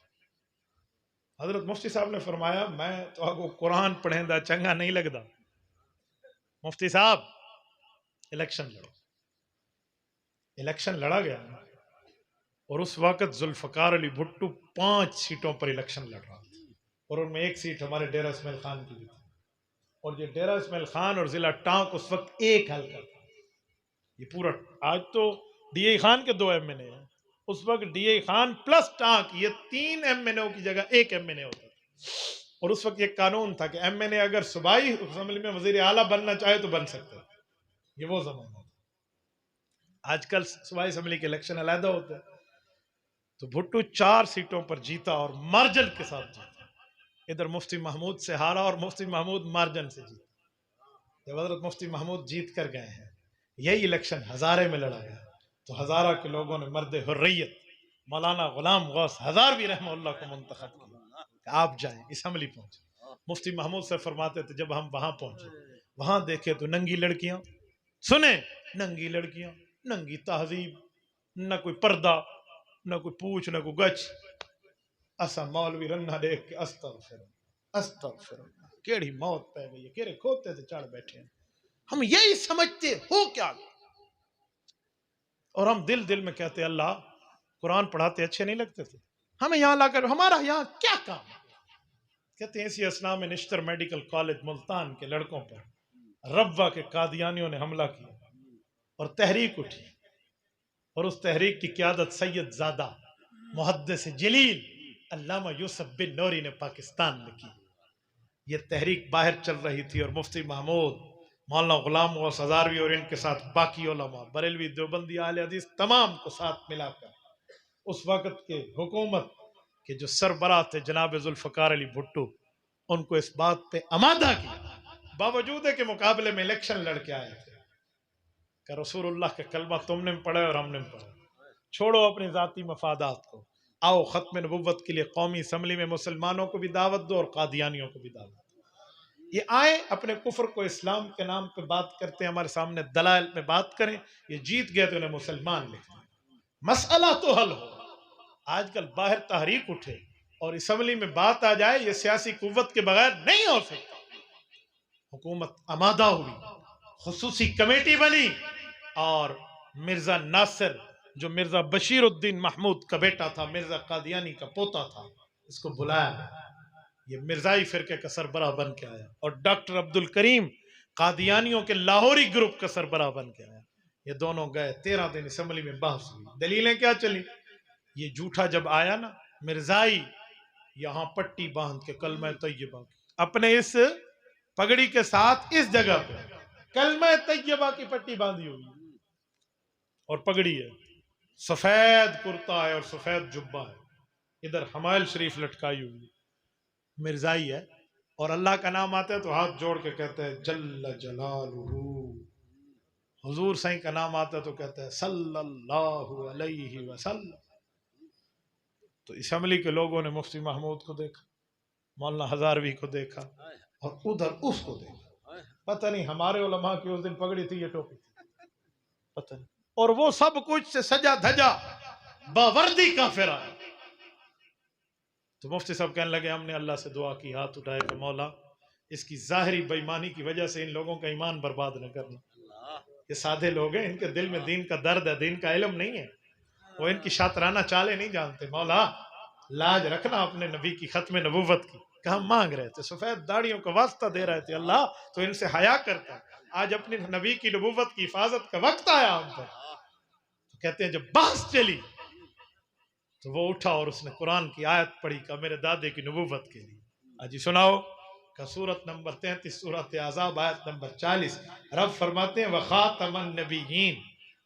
حضرت مفتی صاحب نے فرمایا میں تو آپ کو قرآن پڑھیں دا چنگا نہیں لگتا. مفتی صاحب الیکشن لڑو. الیکشن لڑا گیا اور اس وقت ذوالفقار علی بھٹو 5 سیٹوں پر الیکشن لڑ رہا تھا، اور ان میں ایک سیٹ ہمارے ڈیرہ اسماعیل خان کی بھی تھی. اور یہ ڈیرہ اسماعیل خان اور ضلع ٹانک اس وقت ایک حلقہ تھا. یہ پورا آج تو ڈی اے خان کے 2 ایم این اے ہیں، اس وقت ڈی اے خان پلس ٹانک یہ 3 ایم این اے کی جگہ 1 ایم این اے ہوتا تھا. اور اس وقت یہ قانون تھا کہ ایم این اے اگر صوبائی اسمبلی میں وزیر اعلیٰ بننا چاہے تو بن سکتا ہے. یہ وہ زمانہ تھا. آج کل صوبائی اسمبلی کے الیکشن علیحدہ ہوتے ہیں. تو بھٹو 4 سیٹوں پر جیتا اور مارجن کے ساتھ جیتا. ادھر مفتی محمود سے ہارا اور مفتی محمود مارجن سے جیتا. جب حضرت مفتی محمود جیت کر گئے ہیں، یہی الیکشن ہزارے میں لڑا گیا تو ہزارہ کے لوگوں نے مرد حریت مولانا غلام غوث ہزاروی رحمہ اللہ کو منتخب کیا کہ آپ جائیں اسمبلی پہنچے. مفتی محمود سے فرماتے تھے جب ہم وہاں پہنچے وہاں دیکھے تو ننگی لڑکیاں، سنیں ننگی لڑکیاں، ننگی تہذیب، نہ کوئی پردہ، نہ کوئی پوچھ، نہ کوئی گچھ. اسا مولوی رنہ دیکھ کے استغفر استغفر اللہ، کیڑی موت پہ گئی ہے، کیڑے کھوتے سے چڑھ بیٹھے ہیں. ہم یہی سمجھتے ہو کیا، اور ہم دل دل میں کہتے اللہ قرآن پڑھاتے اچھے نہیں لگتے تھے، ہمیں یہاں لا کر ہمارا یہاں کیا کام ہے. کہتے ہیں اسی اسنا میں نشتر میڈیکل کالج ملتان کے لڑکوں پر ربوہ کے قادیانیوں نے حملہ کیا اور تحریک اٹھی، اور اس تحریک کی قیادت سید زادہ محدث جلیل علامہ یوسف بن نوری نے پاکستان میں کی. یہ تحریک باہر چل رہی تھی، اور مفتی محمود، مولانا غلام غوث ہزاروی اور ان کے ساتھ باقی علماء، بریلوی، دیوبندی، اہل حدیث تمام کو ساتھ ملا کر اس وقت کے حکومت کے جو سربراہ تھے جناب ذوالفقار علی بھٹو، ان کو اس بات پہ آمادہ کیا، باوجود ہے کہ مقابلے میں الیکشن لڑ کے آئے تھے، کہ رسول اللہ کا کلمہ تم نے پڑھا اور ہم نے پڑھا، چھوڑو اپنی ذاتی مفادات کو، آؤ ختم نبوت کے لیے قومی اسمبلی میں مسلمانوں کو بھی دعوت دو اور قادیانیوں کو بھی دعوت دو. یہ آئیں اپنے کفر کو اسلام کے نام پہ بات کرتے ہیں، ہمارے سامنے دلائل میں بات کریں، یہ جیت گئے تو انہیں مسلمان لکھیں، مسئلہ تو حل ہو. آج کل باہر تحریک اٹھے اور اسمبلی میں بات آ جائے، یہ سیاسی قوت کے بغیر نہیں ہو سکتا. حکومت آمادہ ہوئی، خصوصی کمیٹی بنی، اور مرزا ناصر جو مرزا بشیر الدین محمود کا بیٹا تھا، مرزا قادیانی کا پوتا تھا، اس کو بلایا، یہ مرزائی فرقے کا سربراہ بن کے آیا، اور ڈاکٹر عبد الکریم قادیانیوں کے لاہوری گروپ کا سربراہ بن کے آیا. یہ دونوں گئے، 13 دن اسمبلی میں بحث ہوئی، دلیلیں کیا چلی. یہ جھوٹا جب آیا نا مرزائی، یہاں پٹی باندھ کے کلمہ طیبہ کی، اپنے اس پگڑی کے ساتھ اس جگہ پہ کلمہ طیبہ کی پٹی باندھی ہوئی، اور پگڑی ہے، سفید کرتا ہے اور سفید جبہ ہے، ادھر حمائل شریف لٹکائی ہوئی، مرزائی ہے، اور اللہ کا نام آتا ہے تو ہاتھ جوڑ کے کہتے ہیں جل جلالہ. حضور سائیں کا نام آتا ہے تو کہتے ہیں صلی اللہ علیہ وسلم. تو اسمبلی کے لوگوں نے مفتی محمود کو دیکھا، مولانا ہزاروی کو دیکھا، اور ادھر اس کو دیکھا. پتہ نہیں ہمارے علماء کی اس دن پگڑی تھی یا ٹوپی تھی، پتہ نہیں، اور وہ سب کچھ سے سجا دھجا باوردی کافر آیا. تو مفتی صاحب کہنے لگے ہم نے اللہ سے دعا کی، ہاتھ اٹھائے کہ مولا اس کی ظاہری بے ایمانی کی وجہ سے ان لوگوں کا ایمان برباد نہ کرنا. یہ سادے لوگ ہیں، ان کے دل میں دین کا درد ہے، دین کا علم نہیں ہے، وہ ان کی شاطرانہ چالیں نہیں جانتے. مولا لاج رکھنا اپنے نبی کی ختم نبوت کی. کہاں مانگ رہے تھے، سفید داڑیوں کا واسطہ دے رہے تھے، اللہ تو ان سے حیا کرتا. آج اپنے نبی کی نبوت کی حفاظت کا وقت آیا ہم پر. تو کہتے ہیں جب بحث چلی تو وہ اٹھا اور اس نے قرآن کی آیت پڑھی کہ میرے دادے کی نبوت کے لیے. آجی سناؤ کہ سورت نمبر 33 سورت احزاب آیت نمبر 40 رب فرماتے ہیں وخاتم النبیین،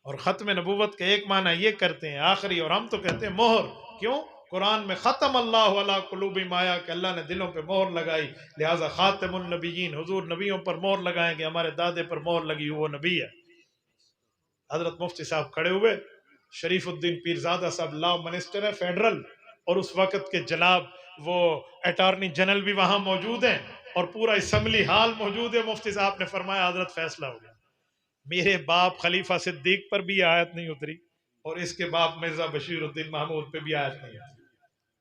اور ختم نبوت کا ایک معنی یہ کرتے ہیں آخری، اور ہم تو کہتے ہیں مہر. کیوں؟ قرآن میں ختم اللہ علی قلوبہم آیا کہ اللہ نے دلوں پہ مہر لگائی، لہٰذا خاتم النبیین، حضور نبیوں پر مہر لگائیں گے، ہمارے دادے پر مہر لگی وہ نبی ہے. حضرت مفتی صاحب کھڑے ہوئے، شریف الدین پیرزادہ صاحب لا منسٹر ہے فیڈرل، اور اس وقت کے جناب وہ اٹارنی جنرل بھی وہاں موجود ہیں، اور پورا اسمبلی ہال موجود ہے. مفتی صاحب نے فرمایا حضرت فیصلہ ہو گیا، میرے باپ خلیفہ صدیق پر بھی آیت نہیں اتری، اور اس کے باپ مرزا بشیر الدین محمود پہ بھی آیت نہیں اتری.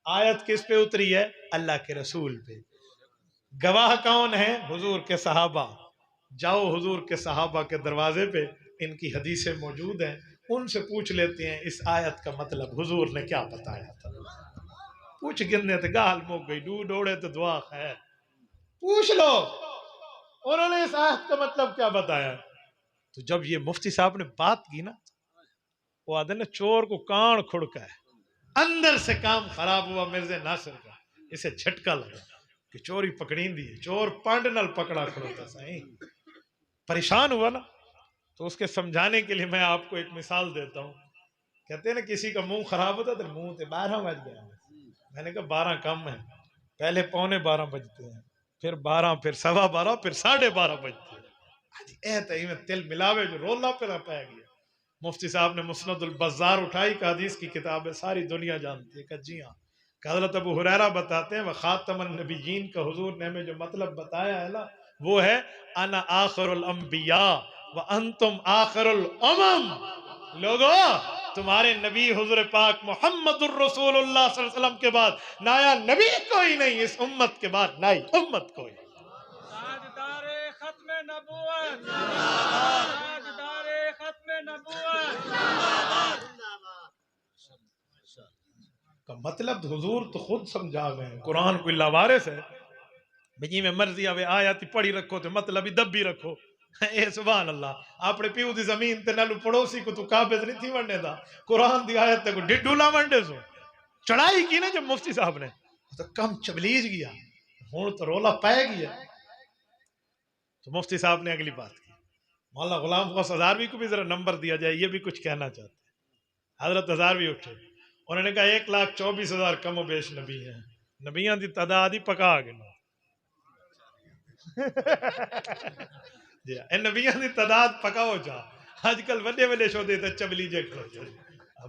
آیت کس پہ اتری ہے؟ اللہ کے رسول پہ. گواہ کون ہیں؟ حضور کے صحابہ. جاؤ حضور کے صحابہ کے دروازے پہ، ان کی حدیثیں موجود ہیں، ان سے پوچھ لیتے ہیں اس آیت کا مطلب حضور نے کیا بتایا تھا. پوچھ گننے تو گال موک گئی، ڈو ڈوڑے تو دعا خیر. پوچھ لو انہوں نے اس آیت کا مطلب کیا بتایا. تو جب یہ مفتی صاحب نے بات کی نا، وہ آدھے نا چور کو کان کھڑکا ہے، اندر سے کام خراب ہوا مرزا ناصر کا. اسے جھٹکا لگا کہ چوری پکڑی دی ہے، چور پانڈ نل پکڑا کھڑوتا سائیں. پریشان ہوا نا، تو اس کے سمجھانے کے لیے میں آپ کو ایک مثال دیتا ہوں. کہتے ہیں نا کسی کا منہ خراب ہوتا تو منہ تے 12 بج گیا. میں نے کہا 12 کم ہے، پہلے 11:45 بجتے ہیں، پھر 12، پھر 12:15، پھر 12:30 بجتے ہیں. اے تئی میں تل ملاوے جو رولا پہ نہ پہ گیا. مفتی صاحب نے مسند البزار اٹھائی کہ حدیث کی کتاب ہے، ساری دنیا جانتی ہے. کہ جی ہاں، کہ حضرت ابو ہریرہ بتاتے ہیں وخاتم النبیین کا حضور نے ہمیں جو مطلب بتایا ہے نا، وہ ہے انا آخر الانبیاء وانتم آخر الامم. لوگو تمہارے نبی حضور پاک محمد الرسول اللہ صلی اللہ علیہ وسلم کے بعد نیا نبی کوئی نہیں، اس امت کے بعد نئی امت کوئی. تاجدار ختم نبوت، تاجدار ختم نبوت. کا مطلب حضور تو خود سمجھا گئے ہیں، قرآن کوئی لاوارث ہے بجی میں مرضی آوے آیاتی پڑھی رکھو تو مطلب ہی دبی رکھو. اے سبحان اللہ، اپنے پیو دی زمین تے نالو پڑوسی کو تو قابض نہیں تھی ونڈے دا، قرآن دی آیت تے کو ڈڈو لا ونڈے سو. چڑھائی کی نا جب مفتی صاحب نے تو کم چبلیج گیا، ہون تو رولا پائے گیا. تو مفتی صاحب نے اگلی بات کی، مولانا غلام غوث ہزاروی کو بھی ذرا نمبر دیا جائے، یہ بھی کچھ کہنا چاہتے ہیں. حضرت ہزاروی اٹھے، انہوں نے کہا 1,24,000 کم و بیش نبی ہیں، نبیان دی تعداد ہی پکا آگے نا. جی اے نبیان دی تعداد پکاؤ جا. آج کل وڈے وڈے شودے تے چبلی جے کھڑو جا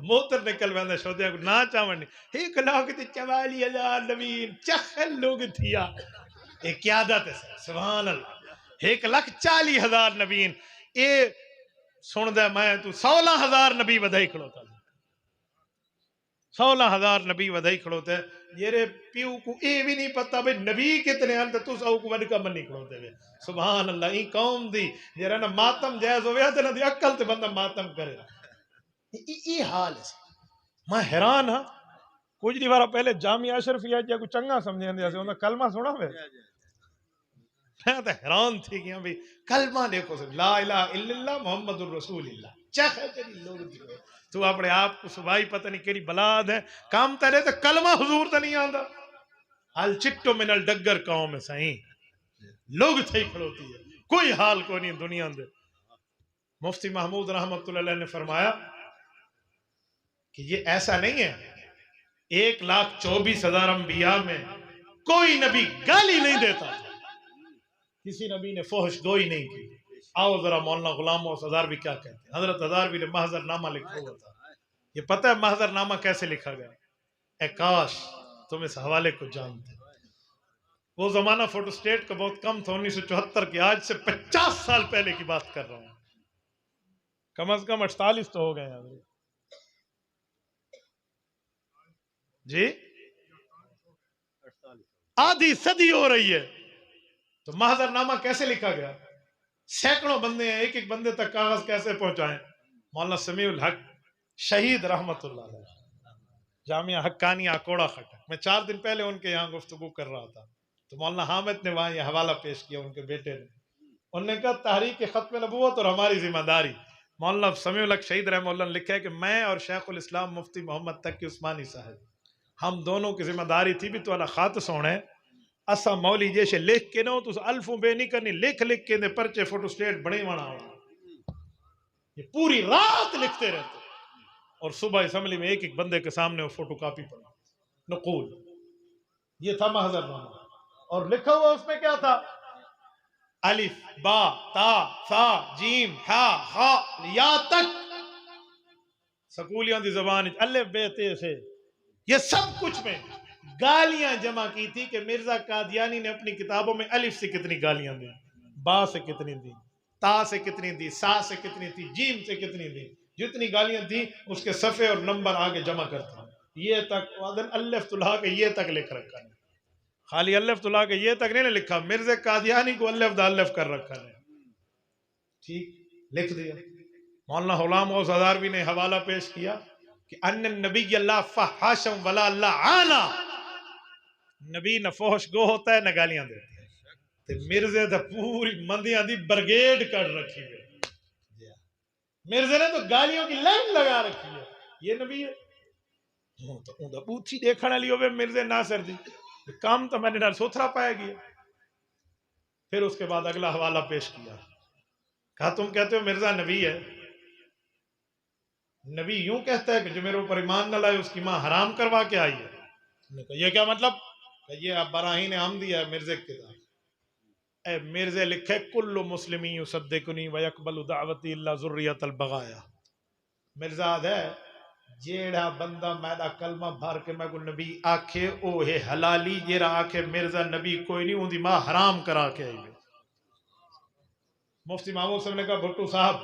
موتر نکل ویندے شودے کو نہ چاون 1,44,000 نبی چخل لوگ تھیا. اے قیادت ہے سبحان اللہ. 1,40,000 نبیین اے سن دے میں تو 16,000 نبی ودائی کھڑو تھا، 16,000 نبی ودائی کھڑو تھے. یہ پیو کو اے بھی نہیں پتا بھئی نبی کتنے ہیں تو سو کو ودکا منی کھڑو تھے. سبحان اللہ. این قوم دی جیرا نا ماتم جائز ہویا تھے نا دی عقل تے بندہ ماتم کرے. ای حال ہے. میں حیران ہاں، کچھ دی بارہ پہلے جامعہ اشرفیہ جا کو چنگا سمجھیں دیا سے انہوں نے کلمہ سنا ہوئے. میں تو حیران تھی کہ بھئی کلمہ دیکھو سے لا الہ الا اللہ محمد الرسول اللہ. چاہے تیری لوگ دیئے تو اپنے آپ کو صبحائی پتہ نہیں کیڑی بلاد ہے کام ترے تو کلمہ حضور تا نہیں آندہ. حال چٹو من الڈگر قوم ہے سائیں، لوگ تھے کھڑوتی ہے، کوئی حال کو نہیں دنیا اندر. مفتی محمود رحمت اللہ علیہ نے فرمایا کہ یہ ایسا نہیں ہے 1,24,000 انبیاء میں کوئی نبی گالی نہیں دیتا، کسی نبی نے فحش گوئی نہیں کی. آؤ ذرا مولانا غلام غوث ہزاروی کیا کہتے ہیں. حضرت ہزاروی نے محضر نامہ لکھا ہوا تھا. یہ پتہ ہے محضر نامہ کیسے لکھا گیا؟ اے کاش تم اس حوالے کو جانتے. وہ زمانہ فوٹو سٹیٹ کا بہت کم تھا، 1974 کی، آج سے 50 سال پہلے کی بات کر رہا ہوں. کم از کم 48 تو ہو گئے ہیں جی، آدھی صدی ہو رہی ہے. تو محضر نامہ کیسے لکھا گیا؟ سینکڑوں بندے ہیں، ایک ایک بندے تک کاغذ کیسے پہنچائیں. مولانا سمیع الحق شہید رحمت اللہ علیہ جامعہ حقانیہ اکوڑا خٹک، میں 4 دن پہلے ان کے یہاں گفتگو کر رہا تھا تو مولانا حامد نے وہاں یہ حوالہ پیش کیا ان کے بیٹے نے. انہوں نے کہا تحریک ختم نبوت اور ہماری ذمہ داری. مولانا سمیع الحق شہید رحمہ اللہ نے لکھا ہے کہ میں اور شیخ الاسلام مفتی محمد تقی عثمانی صاحب ہم دونوں کی ذمہ داری تھی بھی تو اللہ خات سونے اسا مولی جیسے لکھ کے نہ ہو تو الفوں بے نہیں کرنی، لکھ کے دے پرچے فوٹو سٹیٹ بڑے مانا ہونا. یہ پوری رات لکھتے رہتے اور صبح اسمبلی میں ایک ایک بندے کے سامنے وہ فوٹو کاپی پڑا نقول. یہ تھا محضر نامہ اور لکھا ہوا اس میں کیا تھا؟ الف با تا ثا جیم ہا خا یا تک سکولیاں دی زبان الف بے تے سے یہ سب کچھ میں گالیاں جمع کی تھی کہ مرزا قادیانی نے اپنی کتابوں میں الف سے کتنی گالیاں دی، با سے کتنی دی، تا سے کتنی دی، سا سے کتنی تھی، جیم سے کتنی دی. جتنی گالیاں تھی اس کے صفحے اور نمبر آگے جمع کرتا یہ تک الف تلہا کے یہ تک لکھ رکھا ہے. خالی الف تلہا کے یہ تک نہیں لکھا، مرزا قادیانی کو الف دا الف کر رکھا ہے. ٹھیک لکھ دیا. مولانا غلام غوث ہزاروی نے حوالہ پیش کیا کہ ان النبی اللہ فحاشم ولا اللہ عانا، نبی نہ فحش گو ہوتا ہے نہ گالیاں دیتا ہے. تے مرزے تو پوری مندیاں دی برگیڈ کر رکھی ہے. مرزے نے تو گالیوں کی لائن لگا رکھی ہے. یہ نبی ہے تو اوندا پوچھی دیکھنے لیے ہوئے مرزے ناصر دی کام تو میں نے سوتھرا پایا گیا. پھر اس کے بعد اگلا حوالہ پیش کیا، کہا تم کہتے ہو مرزا نبی ہے، نبی یوں کہتا ہے کہ جو میرے اوپر ایمان نہ لائے اس کی ماں حرام کروا کے آئی ہے. یہ کیا مطلب؟ کہ یہ اب براہین حمدی ہے مرزے کی کتاب. اے مرزے لکھے کل مسلمی یصدقنی ویقبل دعوتی اللہ ذریت البغایا. مرزا ہے جیڑا بندہ میرا کلمہ بھر کے میں کو نبی آکھے او ہے حلالی، جیڑا آکھے مرزا نبی کوئی نہیں، ان دی ماں حرام کرا کے آئی ہے. مفتی محمود صاحب نے کہا بھٹو صاحب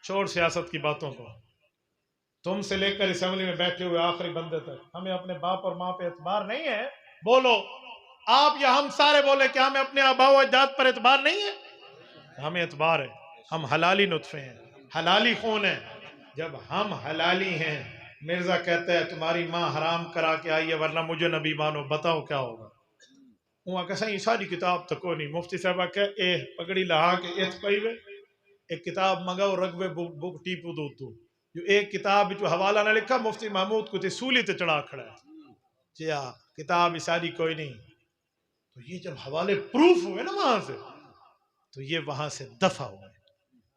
چھوڑ سیاست کی باتوں کو، تم سے لے کر اسمبلی میں بیٹھے ہوئے آخری بندے تک ہمیں اپنے باپ اور ماں پہ اعتبار نہیں ہے، بولو آپ یا ہم سارے بولے کہ ہمیں اپنے آباء و اجداد پر اعتبار نہیں ہے؟ ہمیں اعتبار ہے، ہم حلالی نطفے ہیں، حلالی خون ہیں۔ جب ہم حلالی ہیں، مرزا کہتا ہے تمہاری ماں حرام کرا کے آئی ہے ورنہ مجھے نبی مانو، بتاؤ کیا ہوگا؟ وہاں کہ سائیں ساری کتاب تو کو نہیں، مفتی صاحبہ کہ اے پگڑی لہا کے ایت پئی وے ایک کتاب منگاؤ رگوے بک ٹیپو دو تو جو ایک کتاب جو حوالہ نہ لکھا مفتی محمود کو تے سولی تے چڑھا کھڑا ہے جی ہاں کتاب ساری کوئی نہیں۔ تو یہ جب حوالے پروف ہوئے نا وہاں سے تو یہ وہاں سے دفع ہوئے،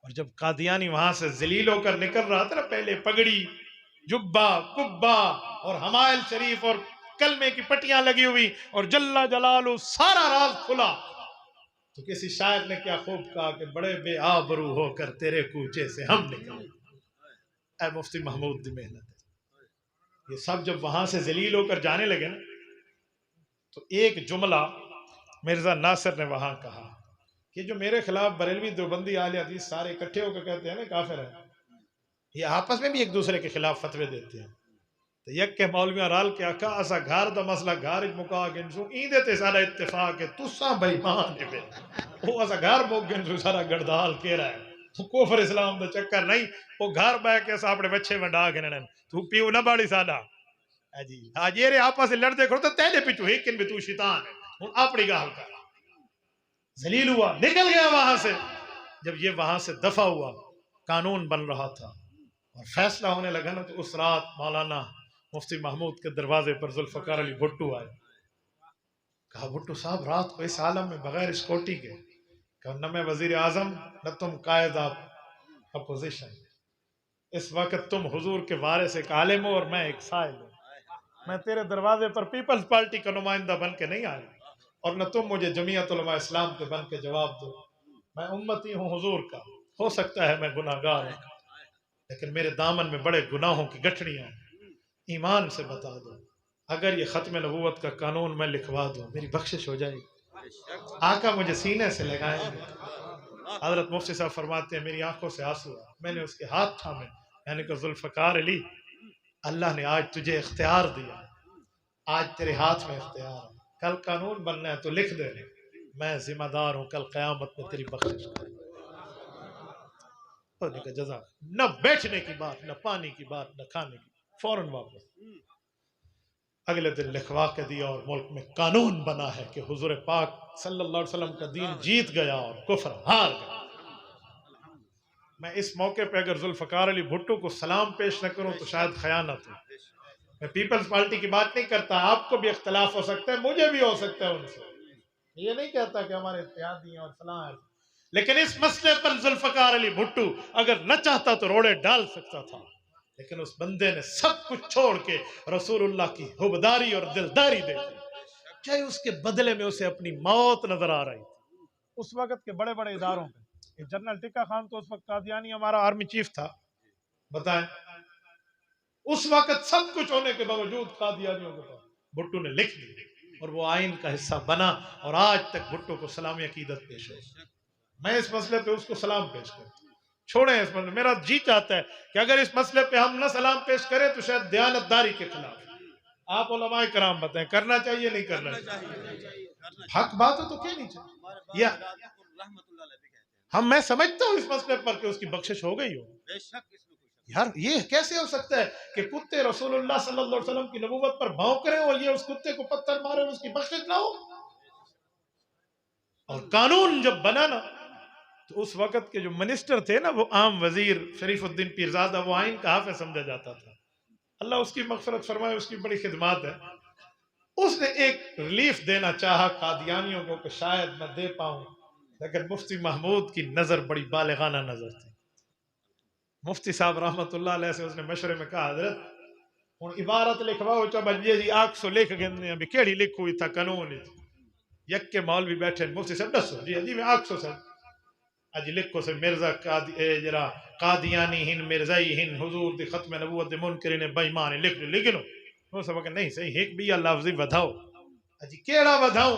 اور جب قادیانی وہاں سے ذلیل ہو کر نکل رہا تھا نا، پہلے پگڑی جبہ کبہ اور حمائل شریف اور کلمے کی پٹیاں لگی ہوئی اور جل جلالہ سارا راز کھلا، تو کسی شاعر نے کیا خوب کہا کہ بڑے بے آبرو ہو کر تیرے کوچے سے ہم نکلے۔ اے مفتی محمود دی محنت ہے۔ یہ سب جب وہاں سے ذلیل ہو کر جانے لگے نا تو ایک جملہ مرزا ناصر نے وہاں کہا کہ جو میرے خلاف بریلوی دیوبندی اہل حدیث سارے اکٹھے ہو کر کہتے ہیں نا کافر ہے، یہ آپس میں بھی ایک دوسرے کے خلاف فتوے دیتے ہیں۔ تو یک کے مولویاں رال کے آکا اسا گھار دا مسئلہ گھار مکا گنسو ایندے تے سارا اتفاق ہے تساں بھائی مان ہے وہ اسا گھار موک گنسو سارا گردال کہہ رہا ہے کفر اسلام دا چکر نہیں، وہ گھر بہ کے اسا اپنے بچے ونڈا گنن تو پیو نہ باڑی ساڈا جی آج یہ آپس سے لڑتے کھڑو تو تیلے پیچھو ایکن بھی تو شیطان ہے ہوں اپنی گال کر ذلیل ہوا نکل گیا وہاں سے۔ جب یہ وہاں سے دفع ہوا قانون بن رہا تھا اور فیصلہ ہونے لگا نا تو اس رات مولانا مفتی محمود کے دروازے پر ذوالفقار علی بھٹو آئے، کہا بھٹو صاحب رات کو اس عالم میں بغیر اسکوٹی کے، کہ نہ میں وزیر اعظم نہ تم قائد اپوزیشن، اس وقت تم حضور کے وارث ایک عالم ہو اور میں ایک سائل ہوں، میں تیرے دروازے پر پیپلز پارٹی کا نمائندہ بن کے نہیں آیا اور نہ تم مجھے جمعیت علماء اسلام کے بن کے جواب دو، میں امتی ہوں حضور کا، ہو سکتا ہے میں گناہ گار ہوں لیکن میرے دامن میں بڑے گناہوں کی گٹھڑیاں ہیں، ایمان سے بتا دو اگر یہ ختم نبوت کا قانون میں لکھوا دوں میری بخشش ہو جائے گی، آقا مجھے سینے سے لگائیں گے۔ حضرت مفتی صاحب فرماتے ہیں میری آنکھوں سے آنسو آئے، میں نے اس کے ہاتھ تھامے، یعنی کہ ذوالفقار علی اللہ نے آج تجھے اختیار دیا، آج تیرے ہاتھ میں اختیار ہے، کل قانون بننا ہے تو لکھ دے، میں ذمہ دار ہوں کل قیامت میں تیری بخشش کرے۔ ہونے کا جزا نہ بیٹھنے کی بات نہ پانی کی بات نہ کھانے کی، فوراً واپس اگلے دن لکھوا کے دیا اور ملک میں قانون بنا ہے کہ حضور پاک صلی اللہ علیہ وسلم کا دین جیت گیا اور کفر ہار گیا۔ میں اس موقع پہ اگر ذوالفقار علی بھٹو کو سلام پیش نہ کروں تو شاید خیانت ہو۔ میں پیپلز پارٹی کی بات نہیں کرتا، آپ کو بھی اختلاف ہو سکتا ہے مجھے بھی ہو سکتا ہے ان سے، یہ نہیں کہتا کہ ہمارے اتحادی ہیں اور فلاں ہیں، لیکن اس مسئلے پر ذوالفقار علی بھٹو اگر نہ چاہتا تو روڑے ڈال سکتا تھا، لیکن اس بندے نے سب کچھ چھوڑ کے رسول اللہ کی حبداری اور دلداری دے دی، چاہے اس کے بدلے میں اسے اپنی موت نظر آ رہی تھی۔ اس وقت کے بڑے بڑے اداروں پہ جنرل ٹکا خان تو اس وقت قادیانی ہمارا آرمی چیف تھا، بتائیں اس وقت سب کچھ ہونے کے باوجود قادیانیوں کے پاس بھٹو نے لکھ دی اور وہ آئین کا حصہ بنا اور آج تک بھٹو کو سلامی عقیدت پیش ہے۔ میں اس مسئلے پہ اس کو سلام پیش کرتا ہوں، چھوڑیں اس مسئلے، میرا جی چاہتا ہے کہ اگر اس مسئلے پہ ہم نہ سلام پیش کریں تو شاید دیانتداری کے خلاف، آپ علماء کرام بتائیں کرنا چاہیے نہیں کرنا چاہیے؟ حق بات ہو تو کیا نہیں چاہیے؟ یا میں سمجھتا ہوں اس مسئلے پر کہ اس کی بخشش ہو گئی ہو، یار یہ کیسے ہو سکتا ہے کہ کتے رسول اللہ صلی اللہ علیہ وسلم کی نبوت پر بھونک رہے اور یہ اس کتے کو پتھر مارے اور اس کی بخشش نہ ہو؟ اور قانون جب بنا نا تو اس وقت کے جو منسٹر تھے نا وہ عام وزیر شریف الدین پیرزادہ، وہ آئین کا حافظ سمجھا جاتا تھا، اللہ اس کی مغفرت فرمائے، اس کی بڑی خدمات ہے، اس نے ایک ریلیف دینا چاہا قادیانیوں کو کہ شاید میں دے پاؤں، لیکن مفتی محمود کی نظر بڑی بالغانہ نظر تھی۔ مفتی صاحب رحمت اللہ علیہ سے اس نے مشورے میں کہا حضرت ہوں عبارت لکھواؤ چا بجے جی آنکھ سو لکھ گئے ابھی کیڑی لکھو ہوئی تھا قانون، یک کے مولوی بیٹھے مفتی صاحب دسو جی میں آنکھ سو سر اج لکھو سے مرزا جرا قادیانی ہن مرزائی ہن حضور دی ختم نبوت دے منکرین بے ایمان لکھ لو، وہ سب کہ نہیں صحیح ایک بھی لفظ ودھاؤ، اجی کیڑا ودھاؤں؟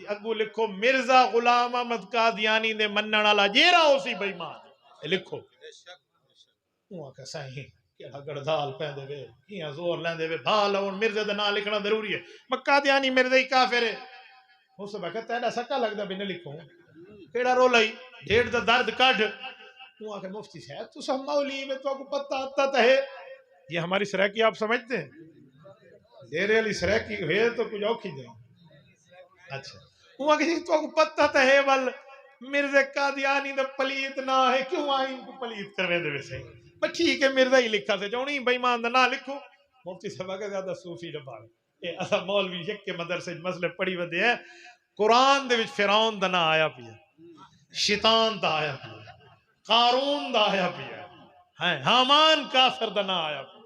اگو لکھو مرزا غلام احمد قادیانی دے منن والا جیڑا اسی بے ایمان ہے لکھو وہ کہ سائیں کیڑا گڑدال پیندے وے کیاں زور لیندے وے بھال ہن مرزے دا نام لکھنا ضروری ہے قادیانی مرزا ہی کافر ہے اس وقت تیرا سکا لگدا بھی نہ لکھوں کیڑا رول ہے ڈیڑھ دا درد کڈ وہ کہ مفتی صاحب تو سب مولی میں تو کو پتہ آتا ہے یہ ہماری سرائکی آپ سمجھتے ہیں ڈیرے علی سرائکی ہے تو کچھ اوکھی دیں اچھا وہ کہ تو کو پتہ تا ہے ول مرزا قادیانی دا پلیت نہ ہے کیوں آئیں کو پلیت کروے دے ویسے بس ٹھیک ہے مرزا ہی لکھا سے جونی بے ایمان دا نہ لکھو مفتی صاحب کا زیادہ صوفی نہ پاڑ اے اسا مولوی یک کے مدرسے مسئلے پڑھی ودے ہیں قرآن دے وچ فرعون دا نہ آیا پیا شیطان دا آیا پیا قارون دا آیا پیا ہے حامان کافر دا نہ آیا پیا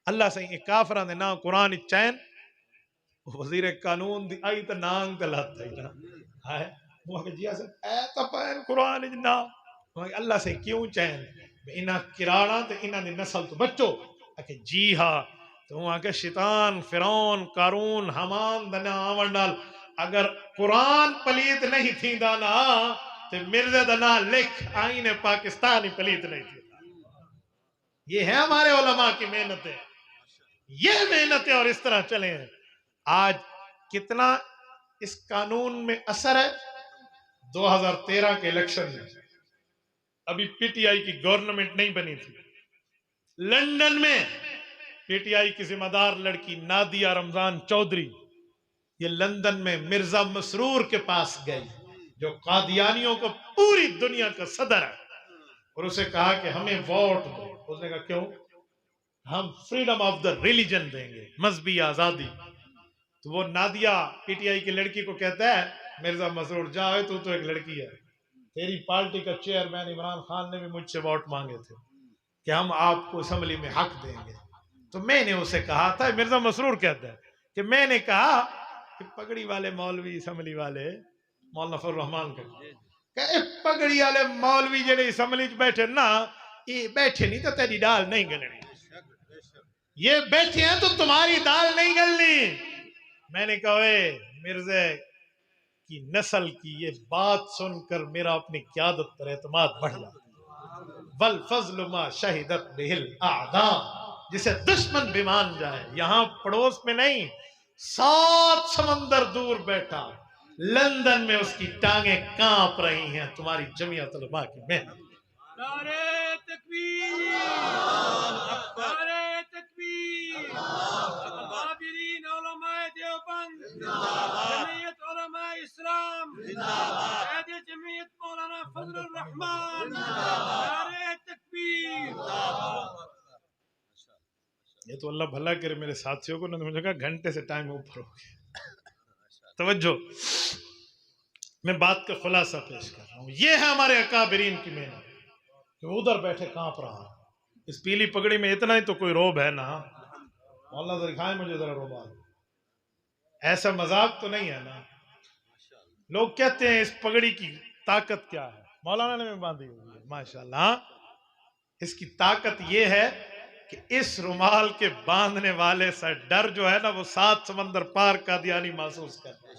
اللہ سے یہ کافران دے نا قرآن چین وزیر قانون دی آئی تا نانگ تلات ہے نا ہے وہ کہ جی آسان اے تا پین قرآن جنا اللہ سے کیوں چین انہا کرانا تے انہا دی نسل تو بچو کہ جی ہاں تو وہاں کہ شیطان فرعون قارون حامان دنا آورنال اگر قرآن پلیت نہیں تھی دانا تے مرزا دنا لکھ آئین پاکستانی پلیت نہیں تھی یہ ہے ہمارے علماء کی محنتیں یہ محنتیں اور اس طرح چلیں ہیں آج کتنا اس قانون میں اثر ہے 2013 کے الیکشن میں ابھی پی ٹی آئی کی گورنمنٹ نہیں بنی تھی لندن میں پی ٹی آئی کی ذمہ دار لڑکی نادیہ رمضان چودھری یہ لندن میں مرزا مسرور کے پاس گئی جو قادیانیوں کو پوری دنیا کا صدر ہے اور اسے کہا کہ ہمیں ووٹ دو اس نے کہا کیوں ہم فریڈم آف دا ریلیجن دیں گے مذہبی آزادی تو وہ نادیہ پی ٹی آئی کی لڑکی کو کہتا ہے مرزا مسرور جاؤ تو ایک لڑکی ہے تیری پارٹی کا چیئرمین عمران خان نے بھی مجھ سے ووٹ مانگے تھے کہ ہم آپ کو اسمبلی میں حق دیں گے تو میں نے اسے کہا تھا مرزا مسرور کہتا ہے کہ میں نے کہا کہ پگڑی والے مولوی اسمبلی والے مولانا فضل الرحمان کہ پگڑی والے مولوی جڑے اسمبلی بیٹھے نا یہ بیٹھے نہیں تو تیری ڈال نہیں گلنی یہ بیٹھے ہیں تو تمہاری دال نہیں گلنی میں نے کہا اے مرزا کی نسل کی یہ بات سن کر میرا اپنی قیادت پر اعتماد بڑھ جاتا والفضل ما شہدت بہل اعداء جسے دشمن بھی مان جائے یہاں پڑوس میں نہیں 7 سمندر دور بیٹھا لندن میں اس کی ٹانگیں کانپ رہی ہیں تمہاری جمعیت علماء کی محنت نعرہ تکبیر نعرہ تکبیر اکابرین علماء دیوبند جمعیت علماء اسلام قائد جمعیت مولانا فضل الرحمان نعرہ تکبیر یہ تو اللہ بھلا کرے میرے ساتھیوں کو نہ مجھے کہا گھنٹے سے ٹائم اوپر ہو گیا توجہ میں بات کا خلاصہ پیش کر رہا ہوں یہ ہے ہمارے اکابرین کی محنت کہ ادھر بیٹھے کانپ رہا اس پیلی پگڑی میں اتنا ہی تو کوئی روب ہے نا مولانا ذرا دکھائیں مجھے ذرا رومال ایسا مذاق تو نہیں ہے نا لوگ کہتے ہیں اس پگڑی کی طاقت کیا ہے مولانا نے بھی باندھی ہوئی ہے ماشاءاللہ اس کی طاقت یہ ہے کہ اس رومال کے باندھنے والے سے ڈر جو ہے نا وہ 7 سمندر پار قادیانی محسوس کرتا ہے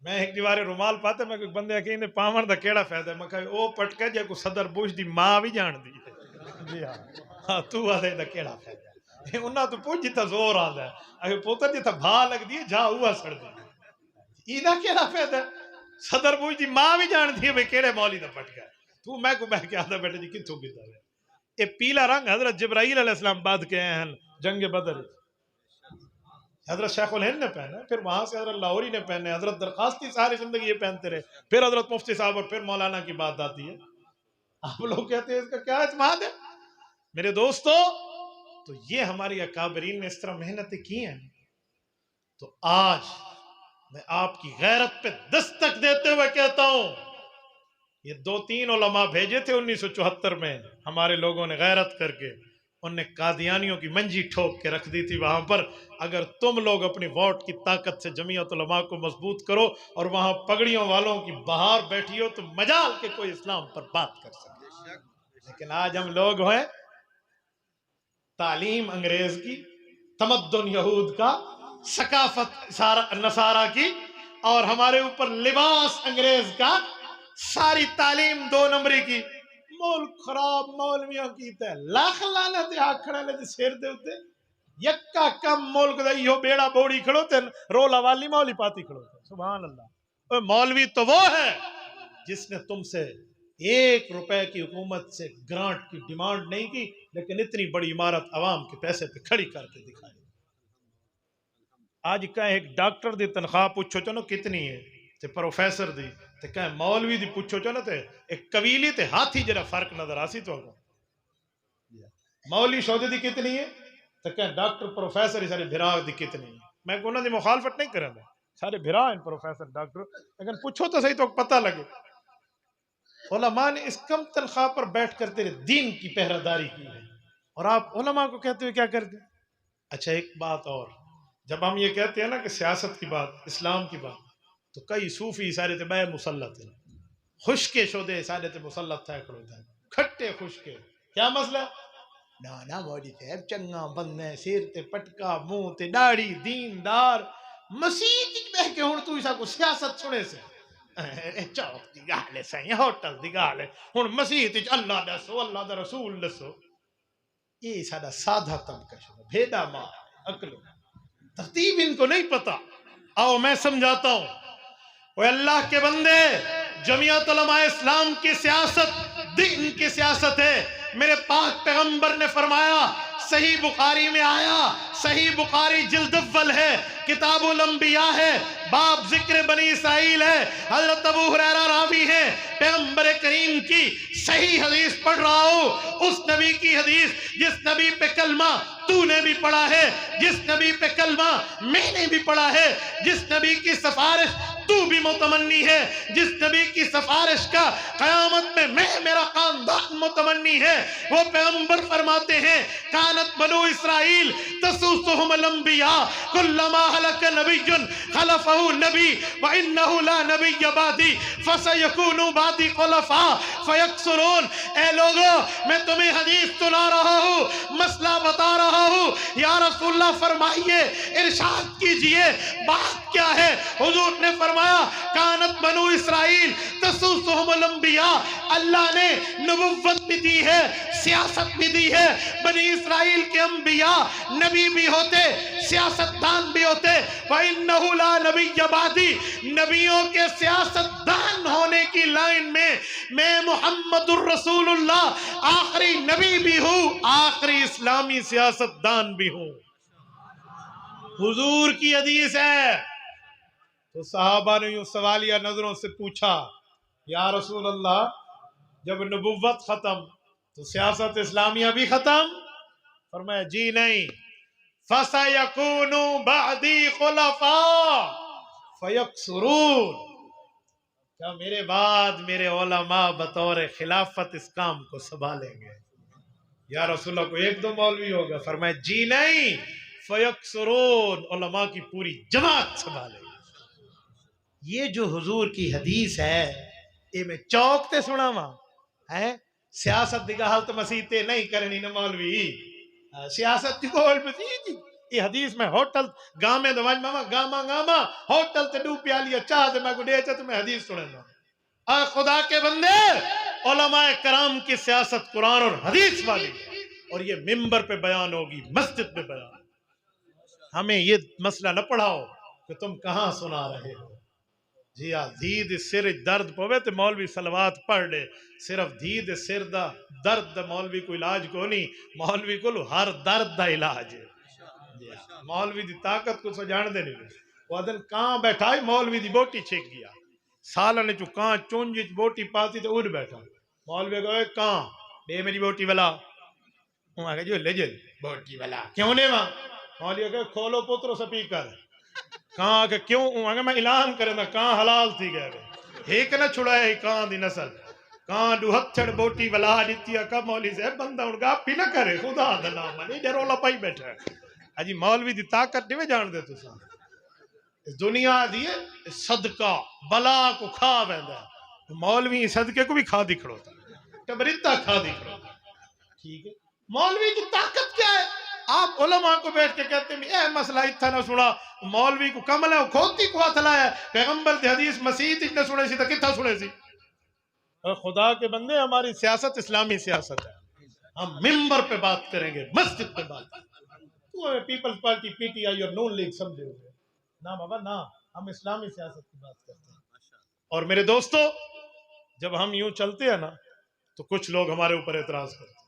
میں ایک دیوارے رومال پاتے میں کوئی بندے کہ انہیں پاون دا کیڑا فائدہ ہے میں کہا او پٹکے جے کو صدر بوش دی ماں بھی جان دی جی ہاں تو آدھے دا کیڑا فائدہ ہے انہاں تو پوچھ جتا زور آدھا ہے اگر پوتر جتا بھا لگ دی جا ہوا سڑ دی ایدہ کیڑا فائدہ ہے صدر بوش دی ماں بھی جان دی ہے کیڑے مولی دا پٹکا تو میں کو بہ کے آدھا بیٹھے جی کتوں بھی دا ہے یہ پیلا رنگ حضرت جبرائیل علیہ السلام بعد کے ہیں جنگ بدر حضرت شیخ الہند نے پہنا پھر وہاں سے حضرت لاہوری نے پہنے حضرت درخواستی ساری زندگی یہ پہنتے رہے پھر حضرت مفتی صاحب اور پھر مولانا کی بات آتی ہے آپ لوگ کہتے ہیں اس کا کیا اعتماد ہے میرے دوستو تو یہ ہماری اکابرین نے اس طرح محنتیں کی ہیں تو آج میں آپ کی غیرت پہ دستک دیتے ہوئے کہتا ہوں یہ 2-3 علماء بھیجے تھے 1974 میں ہمارے لوگوں نے غیرت کر کے ان نے قادیانیوں کی منجی ٹھوک کے رکھ دی تھی وہاں پر اگر تم لوگ اپنی ووٹ کی طاقت سے جمعیت علماء کو مضبوط کرو اور وہاں پگڑیوں والوں کی بہار بیٹھی ہو تو مجال کے کوئی اسلام پر بات کر سکے لیکن آج ہم لوگ ہیں تعلیم انگریز کی تمدن یہود کا ثقافت نصارہ کی اور ہمارے اوپر لباس انگریز کا، ساری تعلیم 2 نمبری کی، ملک خراب مولویوں کیتا ہے، لاکھ لعنت آکھڑے لے سر دے اوتے یکا کم ملک دا ایہو بیڑا بوڑی کھڑو تے رولا والی مولی پاتی کھڑو تے، سبحان اللہ۔ مولوی تو وہ ہے جس نے تم سے 1 روپے کی حکومت سے گرانٹ کی ڈیمانڈ نہیں کی، لیکن اتنی بڑی عمارت عوام کے پیسے پہ کھڑی کر کے دکھائی۔ آج کہیں ایک ڈاکٹر دی تنخواہ پوچھو چو نا کتنی ہے تے پروفیسر دی، تے کہیں مولوی دی پوچھو چو نا تے ایک قبیلی تے ہاتھی جڑا فرق نظر آسی تو مولوی شودے دی کتنی ہے تے کہیں ڈاکٹر پروفیسر سارے بھرا دی کتنی ہے۔ میں انہاں دی مخالفت نہیں کروں گا، سارے بھرا ہیں پروفیسر ڈاکٹر، لیکن پوچھو تو صحیح تو پتہ لگے۔ علماء نے اس کم تنخواہ پر بیٹھ کر تیرے دین کی پہرہ داری کی ہے، اور آپ علماء کو کہتے ہوئے کیا کرتے؟ اچھا ایک بات اور، جب ہم یہ کہتے ہیں نا کہ سیاست کی بات، اسلام کی بات، تو کئی صوفی سارے تے بے مسلط ہیں، خشکے شودے سارے تے مسلط تھے کھڑے تھے، کھٹے خشکے، کیا مسئلہ؟ نا مولوی صاحب چنگا بندے، سیر تے پٹکا، منہ تے داڑھی، دیندار، مسیح بہ کے ہن تو اسا کو سیاست سنے سے چوک دی گل ہے سائیں، ہوٹل دی گل ہے، ہن مسیح تے اللہ دسو، اللہ دا رسول دسو۔ یہ سارا سادہ طبقہ شروع بھیدا مار عقل ترتیب ان کو نہیں پتا۔ آؤ میں سمجھاتا ہوں، وہ اللہ کے بندے، جمعیت علماء اسلام کی سیاست دین کی سیاست ہے۔ میرے پاک پیغمبر نے فرمایا، صحیح بخاری میں آیا، صحیح بخاری جلد اول ہے، کتاب الانبیاء ہے، باب ذکر بنی اسرائیل ہے، حضرت ابو ہریرہ راوی ہے، پیغمبر کریم کی صحیح حدیث پڑھ رہا ہوں، اس نبی کی حدیث جس نبی پہ کلمہ تو نے بھی پڑھا ہے، جس نبی پہ کلمہ میں نے بھی پڑھا ہے، جس نبی کی سفارش تو بھی متمنی ہے، جس نبی کی سفارش کا قیامت میں میرا خاندان متمنی ہے، وہ پیغمبر فرماتے ہیں، کانت بنو اسرائیل تسوسہم الانبیاء کلما ہلک نبی خلفہ نبی وانہ لا نبی بعدی فسیکونوا بعدی خلفاء فیکثرون۔ اے لوگو میں تمہیں حدیث سنا رہا ہوں، مسئلہ بتا رہا ہوں، یا رسول اللہ فرمائیے، ارشاد کیجئے بات کیا ہے؟ حضور نے فرمایا، کانت بنو اسرائیل تسوسہم الانبیاء، اللہ نے نبوت بھی دی ہے، سیاست بھی دی ہے، بنی اسرائیل کے انبیاء نبی بھی ہوتے، سیاستدان بھی ہوتے، وَإِنَّهُ لَا نَبِيَّ بَعْدِي، نبیوں کے سیاستدان ہونے کی لائن میں محمد الرسول اللہ آخری نبی بھی ہوں، آخری اسلامی سیاستدان بھی ہوں۔ حضور کی حدیث ہے۔ تو صحابہ نے یوں سوالیہ نظروں سے پوچھا، یا رسول اللہ جب نبوت ختم تو سیاست اسلامیہ بھی ختم؟ فرمایا جی نہیں، فَسَيَكُونُ بَعْدِي خُلَفَاء فَيَكْثُرُونَ، کیا میرے بعد میرے علماء بطور خلافت اس کام کو سنبھالیں گے؟ یا رسول اللہ کو 1-2 مولوی ہوگا؟ فرمایا جی نہیں، فَيَكْثُرُونَ، علماء کی پوری جماعت سنبھالیں گے۔ یہ جو حضور کی حدیث ہے، یہ میں چوک تے سنا ماں ہے، سیاست دی گال تو مسیح تے نہیں کرنی نہ مولوی، سیاست دی گول مسیح، یہ حدیث میں ہوٹل گامے دو ماما گاما ہوٹل تے ڈو پیالی چاہ دے میں کو دے چاہ تو میں حدیث سننا۔ اے خدا کے بندے، علماء کرام کی سیاست قرآن اور حدیث والی، اور یہ ممبر پہ بیان ہوگی، مسجد پہ بیان۔ ہمیں یہ مسئلہ نہ پڑھاؤ کہ تم کہاں سنا رہے ہو۔ جی ہاں، دید سر درد پوے تو مولوی صلوات پڑھ لے، صرف دید سر دا درد دا مولوی کو علاج کو نہیں، مولوی کو ہر درد دا علاج ہے۔ مولوی دی طاقت کو سجان دے نہیں، وہ دن کہاں بیٹھائی مولوی دی بوٹی چھک گیا، سالہ نے چو کہاں چونجی بوٹی پاتی تو اڑ بیٹھا، مولوی کہا کہاں دے میری بوٹی والا، وہ آگے جو لے جل بوٹی والا کیوں نہیں وہاں؟ مولوی کہا کھولو پترو سپیکر، کہاں کہ کیوں؟ اگر میں اعلان کریں دا کہاں حلال تھی گئے ایک نہ چھڑائے ہی کہاں دی نسل، کہاں دو ہتھڑ بوٹی ولا دیتی ہے، کہا مولی سے بندہ ان کا بھی نہ کرے، خدا دنا منی جرو لپائی بیٹھا ہے۔ اجی مولوی دی طاقت نہیں میں جان دے تو سا، اس دنیا دیئے صدقہ بلا کو کھا بیندا ہے، مولوی صدقے کو بھی کھا دی کھڑوتا ہے، کبریتہ کھا دی کھڑوتا ہے، ٹھیک ہے؟ مولوی کی طاقت کیا ہے؟ آپ علماء کو بیٹھ کے کہتے ہیں اے مسئلہ اتھا نہ سنا، مولوی کو کمل ہے وہ کھوتی کو ہاتھ لایا پیغمبر دی حدیث مسیح تک نہ سنے سی تو کتھا سنے سی خدا کے بندے ہماری سیاست اسلامی سیاست ہے ہم ممبر پہ بات کریں گے مسجد پہ بات کریں گے تو Peoples Party P T I اور نون لیگ سمجھے ہوئے نہ بابا نہ ہم اسلامی سیاست کی بات کرتے ہیں اور میرے دوستو جب ہم یوں چلتے ہیں نا تو کچھ لوگ ہمارے اوپر اعتراض کرتے ہیں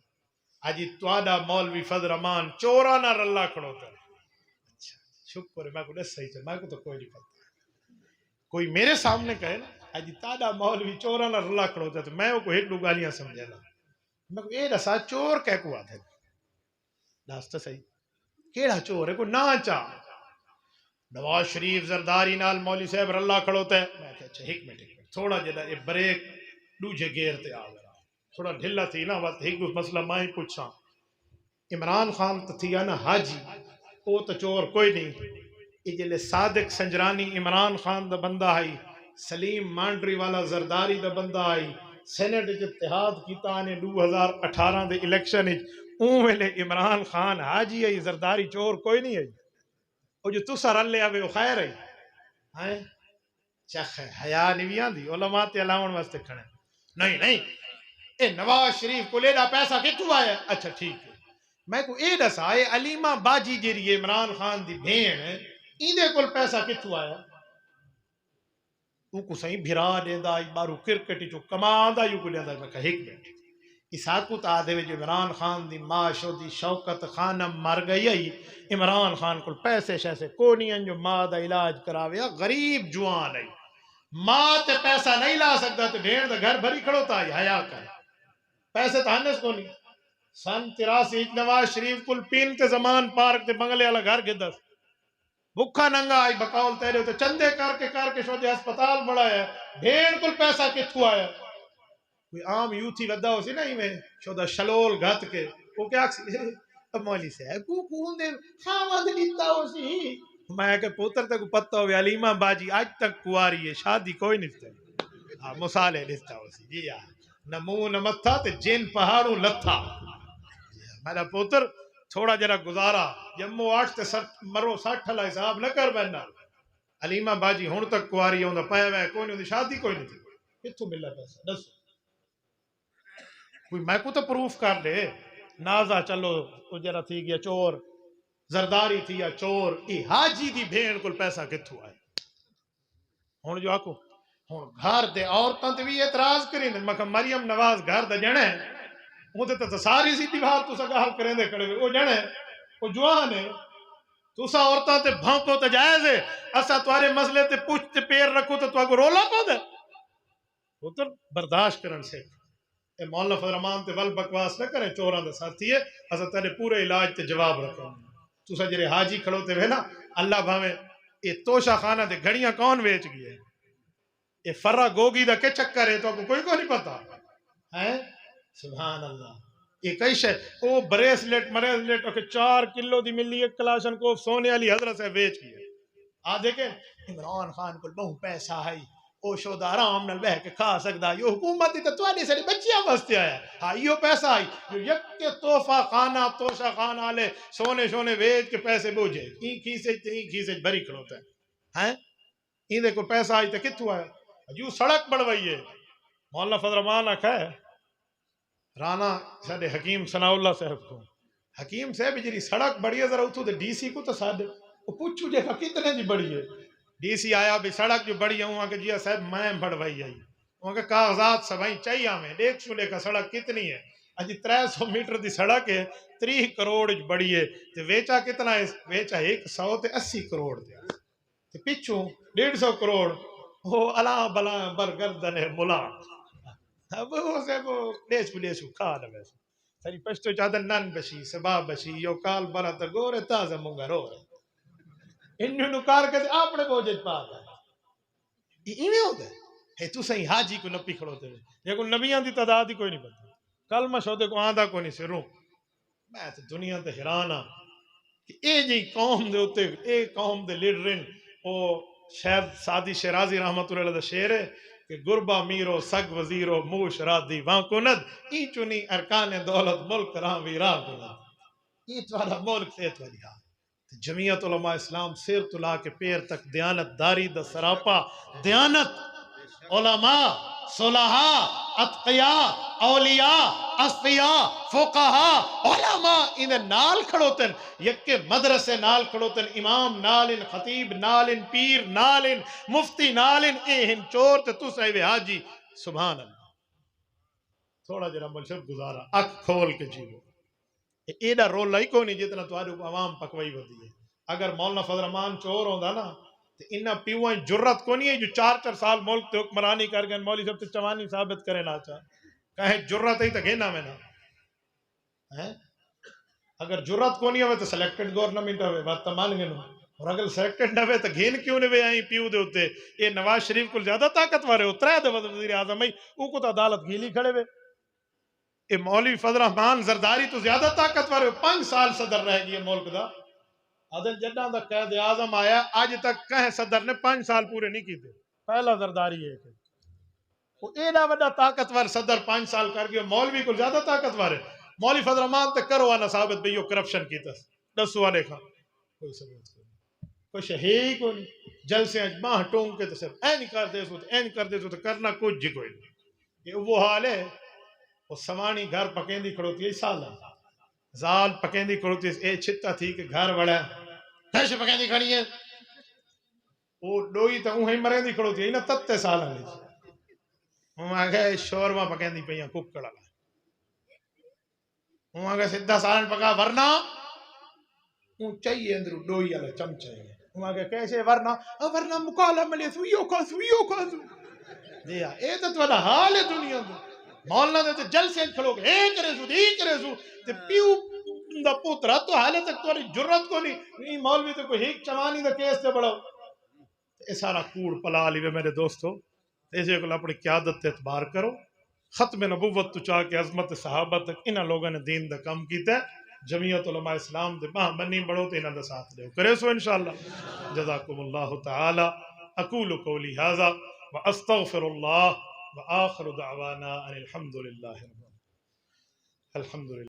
آجی تواڈا مولوی فضل رحمان چورانا رلا کھڑوتا ہے اچھا شکر ہے میں کو دس صحیح چل میں کو تو کوئی نہیں پتہ کوئی میرے سامنے کہے نا آجی تواڈا مولوی چورانا رلا کھڑوتا ہے تو میں کو ایک دو گالیاں سمجھے نا میں کو اے دسا چور کہہ کو آدھے داستا صحیح کیڑا چور ہے کو نا چاہ نواز شریف زرداری نال مولوی صاحب رلا کھڑوتا ہے میں کہ اچھا ایک منٹ تھوڑا جڑا اے بریک دوجے گیئر تے آ گیا تھوڑا ڈھلا تھی نا وقت ایک مسئلہ میں پوچھاں عمران خان تو تھی نا حاجی وہ تو چور کوئی نہیں یہ جلے صادق سنجرانی عمران خان دا بندہ آئی سلیم مانڈری والا زرداری دا بندہ آئی سینٹ اتحاد کیتا نے 2018 دے الیکشن اون ویلے عمران خان حاجی آئی زرداری چور کوئی نہیں آئی وہ جو تسا رلے آوے وہ خیر آئی ہائیں چخ حیا نہیں آندی علماء تے علاوہ واسطے کھڑے نہیں نہیں اے نواز شریف کو لیڈا پیسہ کتوں آیا اچھا ٹھیک ہے میں کو اے دسا اے علیمہ باجی جیری عمران خان دی بھین ایندے کول پیسہ کتوں آیا کو سہی بھرا دیندا بارو کرکٹ چو کماندا یو کو دیندا میں کہ ایک منٹ اساکو تا دے جو عمران خان دی ماں شودی شوکت خانم مر گئی عمران خان کو پیسے شیسے کونی جو ماں دا علاج کراوے غریب جوان ہے ماں تے پیسہ نہیں لا سکتا تو بھیڑ دا گھر بھری کھڑوتا ہے حیا کر پیسے تانس کو نہیں سن 83 نواز شریف کل پین تے زمان پارک تے بنگلے والا گھر گدس بکھا ننگا آئی بقاول تیرے ہوتے چندے کر کے شودے ہسپتال بڑھایا ہے بھیڑ کل پیسہ کتھو آیا کوئی عام یوتھی ودا ہو سی نا ہی میں شودہ شلول گھت کے وہ کیا کسی اب مولی سے ہے کو کون دے خامد لیتا ہو سی میں کہ پوتر تک پتہ ہوئے علیمہ باجی آج تک کواری ہے شادی کوئی نہیں مسالے لیتا ہو سی جی نمو نمتھا تے جن پہاڑوں لتھا میرا پوتر تھوڑا جرا گزارا جمو 8 تے مرو 60 لا حساب نہ کر بہنا علیمہ باجی ہون تک کواری ہوندا پایا وے کوئی نہیں شادی کوئی نہیں تھی کتھوں ملا پیسہ دس کوئی میں کو تو پروف کر دے نازا چلو تو جرا تھی گیا چور زرداری تھی یا چور ای حاجی دی بھین کو پیسہ کتھوں آئے ہون جو آکو ہون گھر دے عورتاں تے بھی اعتراض کریں میں کہ مریم نواز گھر دا جنے وہ تے ساری سی دیوار تو سا گال کریں دے کھڑے وہ جنے وہ جوان ہے تو سا عورتاں تے بھونکو تے جائز ہے اسا تمہارے مسئلے تے پوچھ تے پیر رکھو تو تو رولا پا دے پتر برداشت کرن سے اے مولانا فضل رحمان تے ول بکواس نہ کریں چوراں دے ساتھی ہے اسا تیرے پورے علاج تے جواب رکھو تو سا جڑے حاجی کھڑو تے وے نا اللہ بھاویں اے توشا خانہ تے گھڑیاں کون ویچ گئے اے فرا گوگی دا کے چکر ہے تو کوئی کو نہیں پتا ہے سبحان اللہ یہ کئی شے او بریسلیٹ مریسلیٹ اوکے 4 کلو دی ملی ایک کلاشن کو سونے والی حضرت سے بیچ کی آ دیکھیں عمران خان کو بہت پیسہ ہے او شودا آرام نال بہ کے کھا سکدا یہ حکومت تے تواڈے سارے بچیاں واسطے آیا ہاں یہ پیسہ آئی جو یک کے تحفہ خانہ توشا خانہ والے سونے شونے بیچ کے پیسے بوجھے این کھیسے بھری کھڑوتا ہے ہیں این دے کو پیسہ آئی تے کتھوں آیا جو سڑک بڑھوائی ہے مولانا فضل رحمان آکھا ہے رانا ساڈے حکیم ثناء اللہ صاحب کو حکیم صاحب جی سڑک بڑی ہے ذرا اتھو تے ڈی سی کو تو ساڈے وہ پوچھو جے کتنے جی بڑی ہے ڈی سی آیا بھی سڑک جو بڑی ہے وہاں کہ جی صاحب میں بڑھوائی آئی وہاں کہ کاغذات سبھائی چاہیے ہمیں 150 لے کا سڑک کتنی ہے اجی 300 میٹر دی سڑک ہے 30 کروڑ بڑی ہے تے ویچا کتنا ہے ویچا 180 کروڑ تے پچھوں 150 کروڑ وہ الا بلا برگردن ہے ملا اب وہ سے وہ دیشو کھا نہ ویسے ساری پشتو چادر نن بشی سبا بشی یو کال برا تا گورے تازہ مونگا رو انہوں نکار کے اپنے بوجھ پا گئے یہ ایویں ہو گئے ہے تو صحیح حاجی کو نپی کھڑوتے ہوئے یہ کو نبیاں دی تعداد ہی کوئی نہیں پتا کلمہ شودے کو آندھا کوئی نہیں سروں میں تو دنیا تے حیران ہاں کہ اے جی قوم دے ہوتے اے قوم دے لیڈرن او شاید سادی شیرازی رحمت اللہ علیہ شعر ہے کہ گربا میرو سگ وزیرو موش رادی وان کند ای چنی ارکان دولت ملک راں ویران کند ای توالا ملک سے توالی ہاں جمعیت علماء اسلام سیر تلا کے پیر تک دیانت داری دا سراپا دیانت علماء صلحاء اتقیاء اولیاء اصفیاء فقہاء علماء انہیں نال کھڑوتن یکے مدرسے نال کھڑوتن امام نالن خطیب نالن پیر نالن مفتی نالن اہن چور تے تو صاحب حاجی سبحان اللہ تھوڑا جرا ملشب گزارا اکھ کھول کے جیو ایڈا رول لائی کو نہیں جتنا تو آدھو عوام پکوائی ہوتی ہے اگر مولانا فضل الرحمان چور ہوندہ نا تو انہا پیوائیں جرت کو نہیں ہے جو 4 سال ملک تے حکمرانی کر گئے مولوی صاحب تے چوانی ثابت کرے نہ چاہ کہیں جرت ہے تو گھینا میں نا اگر جرت کو نہیں ہوئے تو سلیکٹڈ گورنمنٹ ہوئے بات تمان گے نا اور اگر سلیکٹڈ نہ ہوئے تو گھین کیوں نہیں آئیں پیو دے ہوتے یہ نواز شریف کو زیادہ طاقت وارے اترا ہے دے وزیر اعظم ہے او کو تو عدالت گھیلی کھڑے ہوئے یہ مولوی فضل الرحمان زرداری تو زیادہ طاقتور ہے 5 سال صدر رہ گئی ملک دا عدل جڈاں دا قائد اعظم آیا آج تک کہیں صدر نے 5 سال پورے نہیں کیتے پہلا زرداری ہے کہ وہ ایڈا وڈا طاقتور صدر 5 سال کر گیا مولوی کو زیادہ طاقتور ہے مولوی فضل الرحمان تے کرو آنا ثابت بھئی وہ کرپشن کی تس دسو والے کھا کوئی ثبوت کوئی شہی کو نہیں جلسے اجماع ٹونگ کے تو صرف این کر دے سو این کر دے سو تو کرنا کچھ جی کوئی نہیں یہ وہ حال ہے وہ سوانی گھر پکیندی کھڑوتی ہے سالا زال پکیندی کھڑوتی ہے اے چھتا تھی کہ گھر بڑا کیسے پکیندی کھڑی ہے وہ ڈوئی تا اوہیں مرین دی کھڑوتی ہے نا تتے سالا لیجی وہ آگے شورما پکیندی پہیاں ککڑا وہ آگے سدھا سالن پکا ورنہ وہ چاہیے اندرو ڈوئی علا چمچہ ہے وہ آگے کیسے ورنہ مکالا ملے سوئیو کا جی ہاں اے تو والا حال ہے دنیا دو مولانا دے تے جل سے کھڑو گے ایک رسو تے پیو دا پوترا تو حالے تک تو جرت کو نہیں مولوی تے کوئی ہیک چوانی دا کیس تے بڑھو اے سارا کوڑ پلا لیوے میرے دوستو ایسے کو اپنی قیادت تے اعتبار کرو ختم نبوت تو چاہ کے عظمت صحابہ تک انہاں لوگوں نے دین دا کم کیتا ہے جمعیت علماء اسلام دے باہ بنی بڑھو تے انہاں دا ساتھ لے کرے سو انشاءاللہ جزاکم اللہ تعالی اقول قولی ھذا واستغفر اللہ وآخر دعوانا ان الحمد للہ الحمد للہ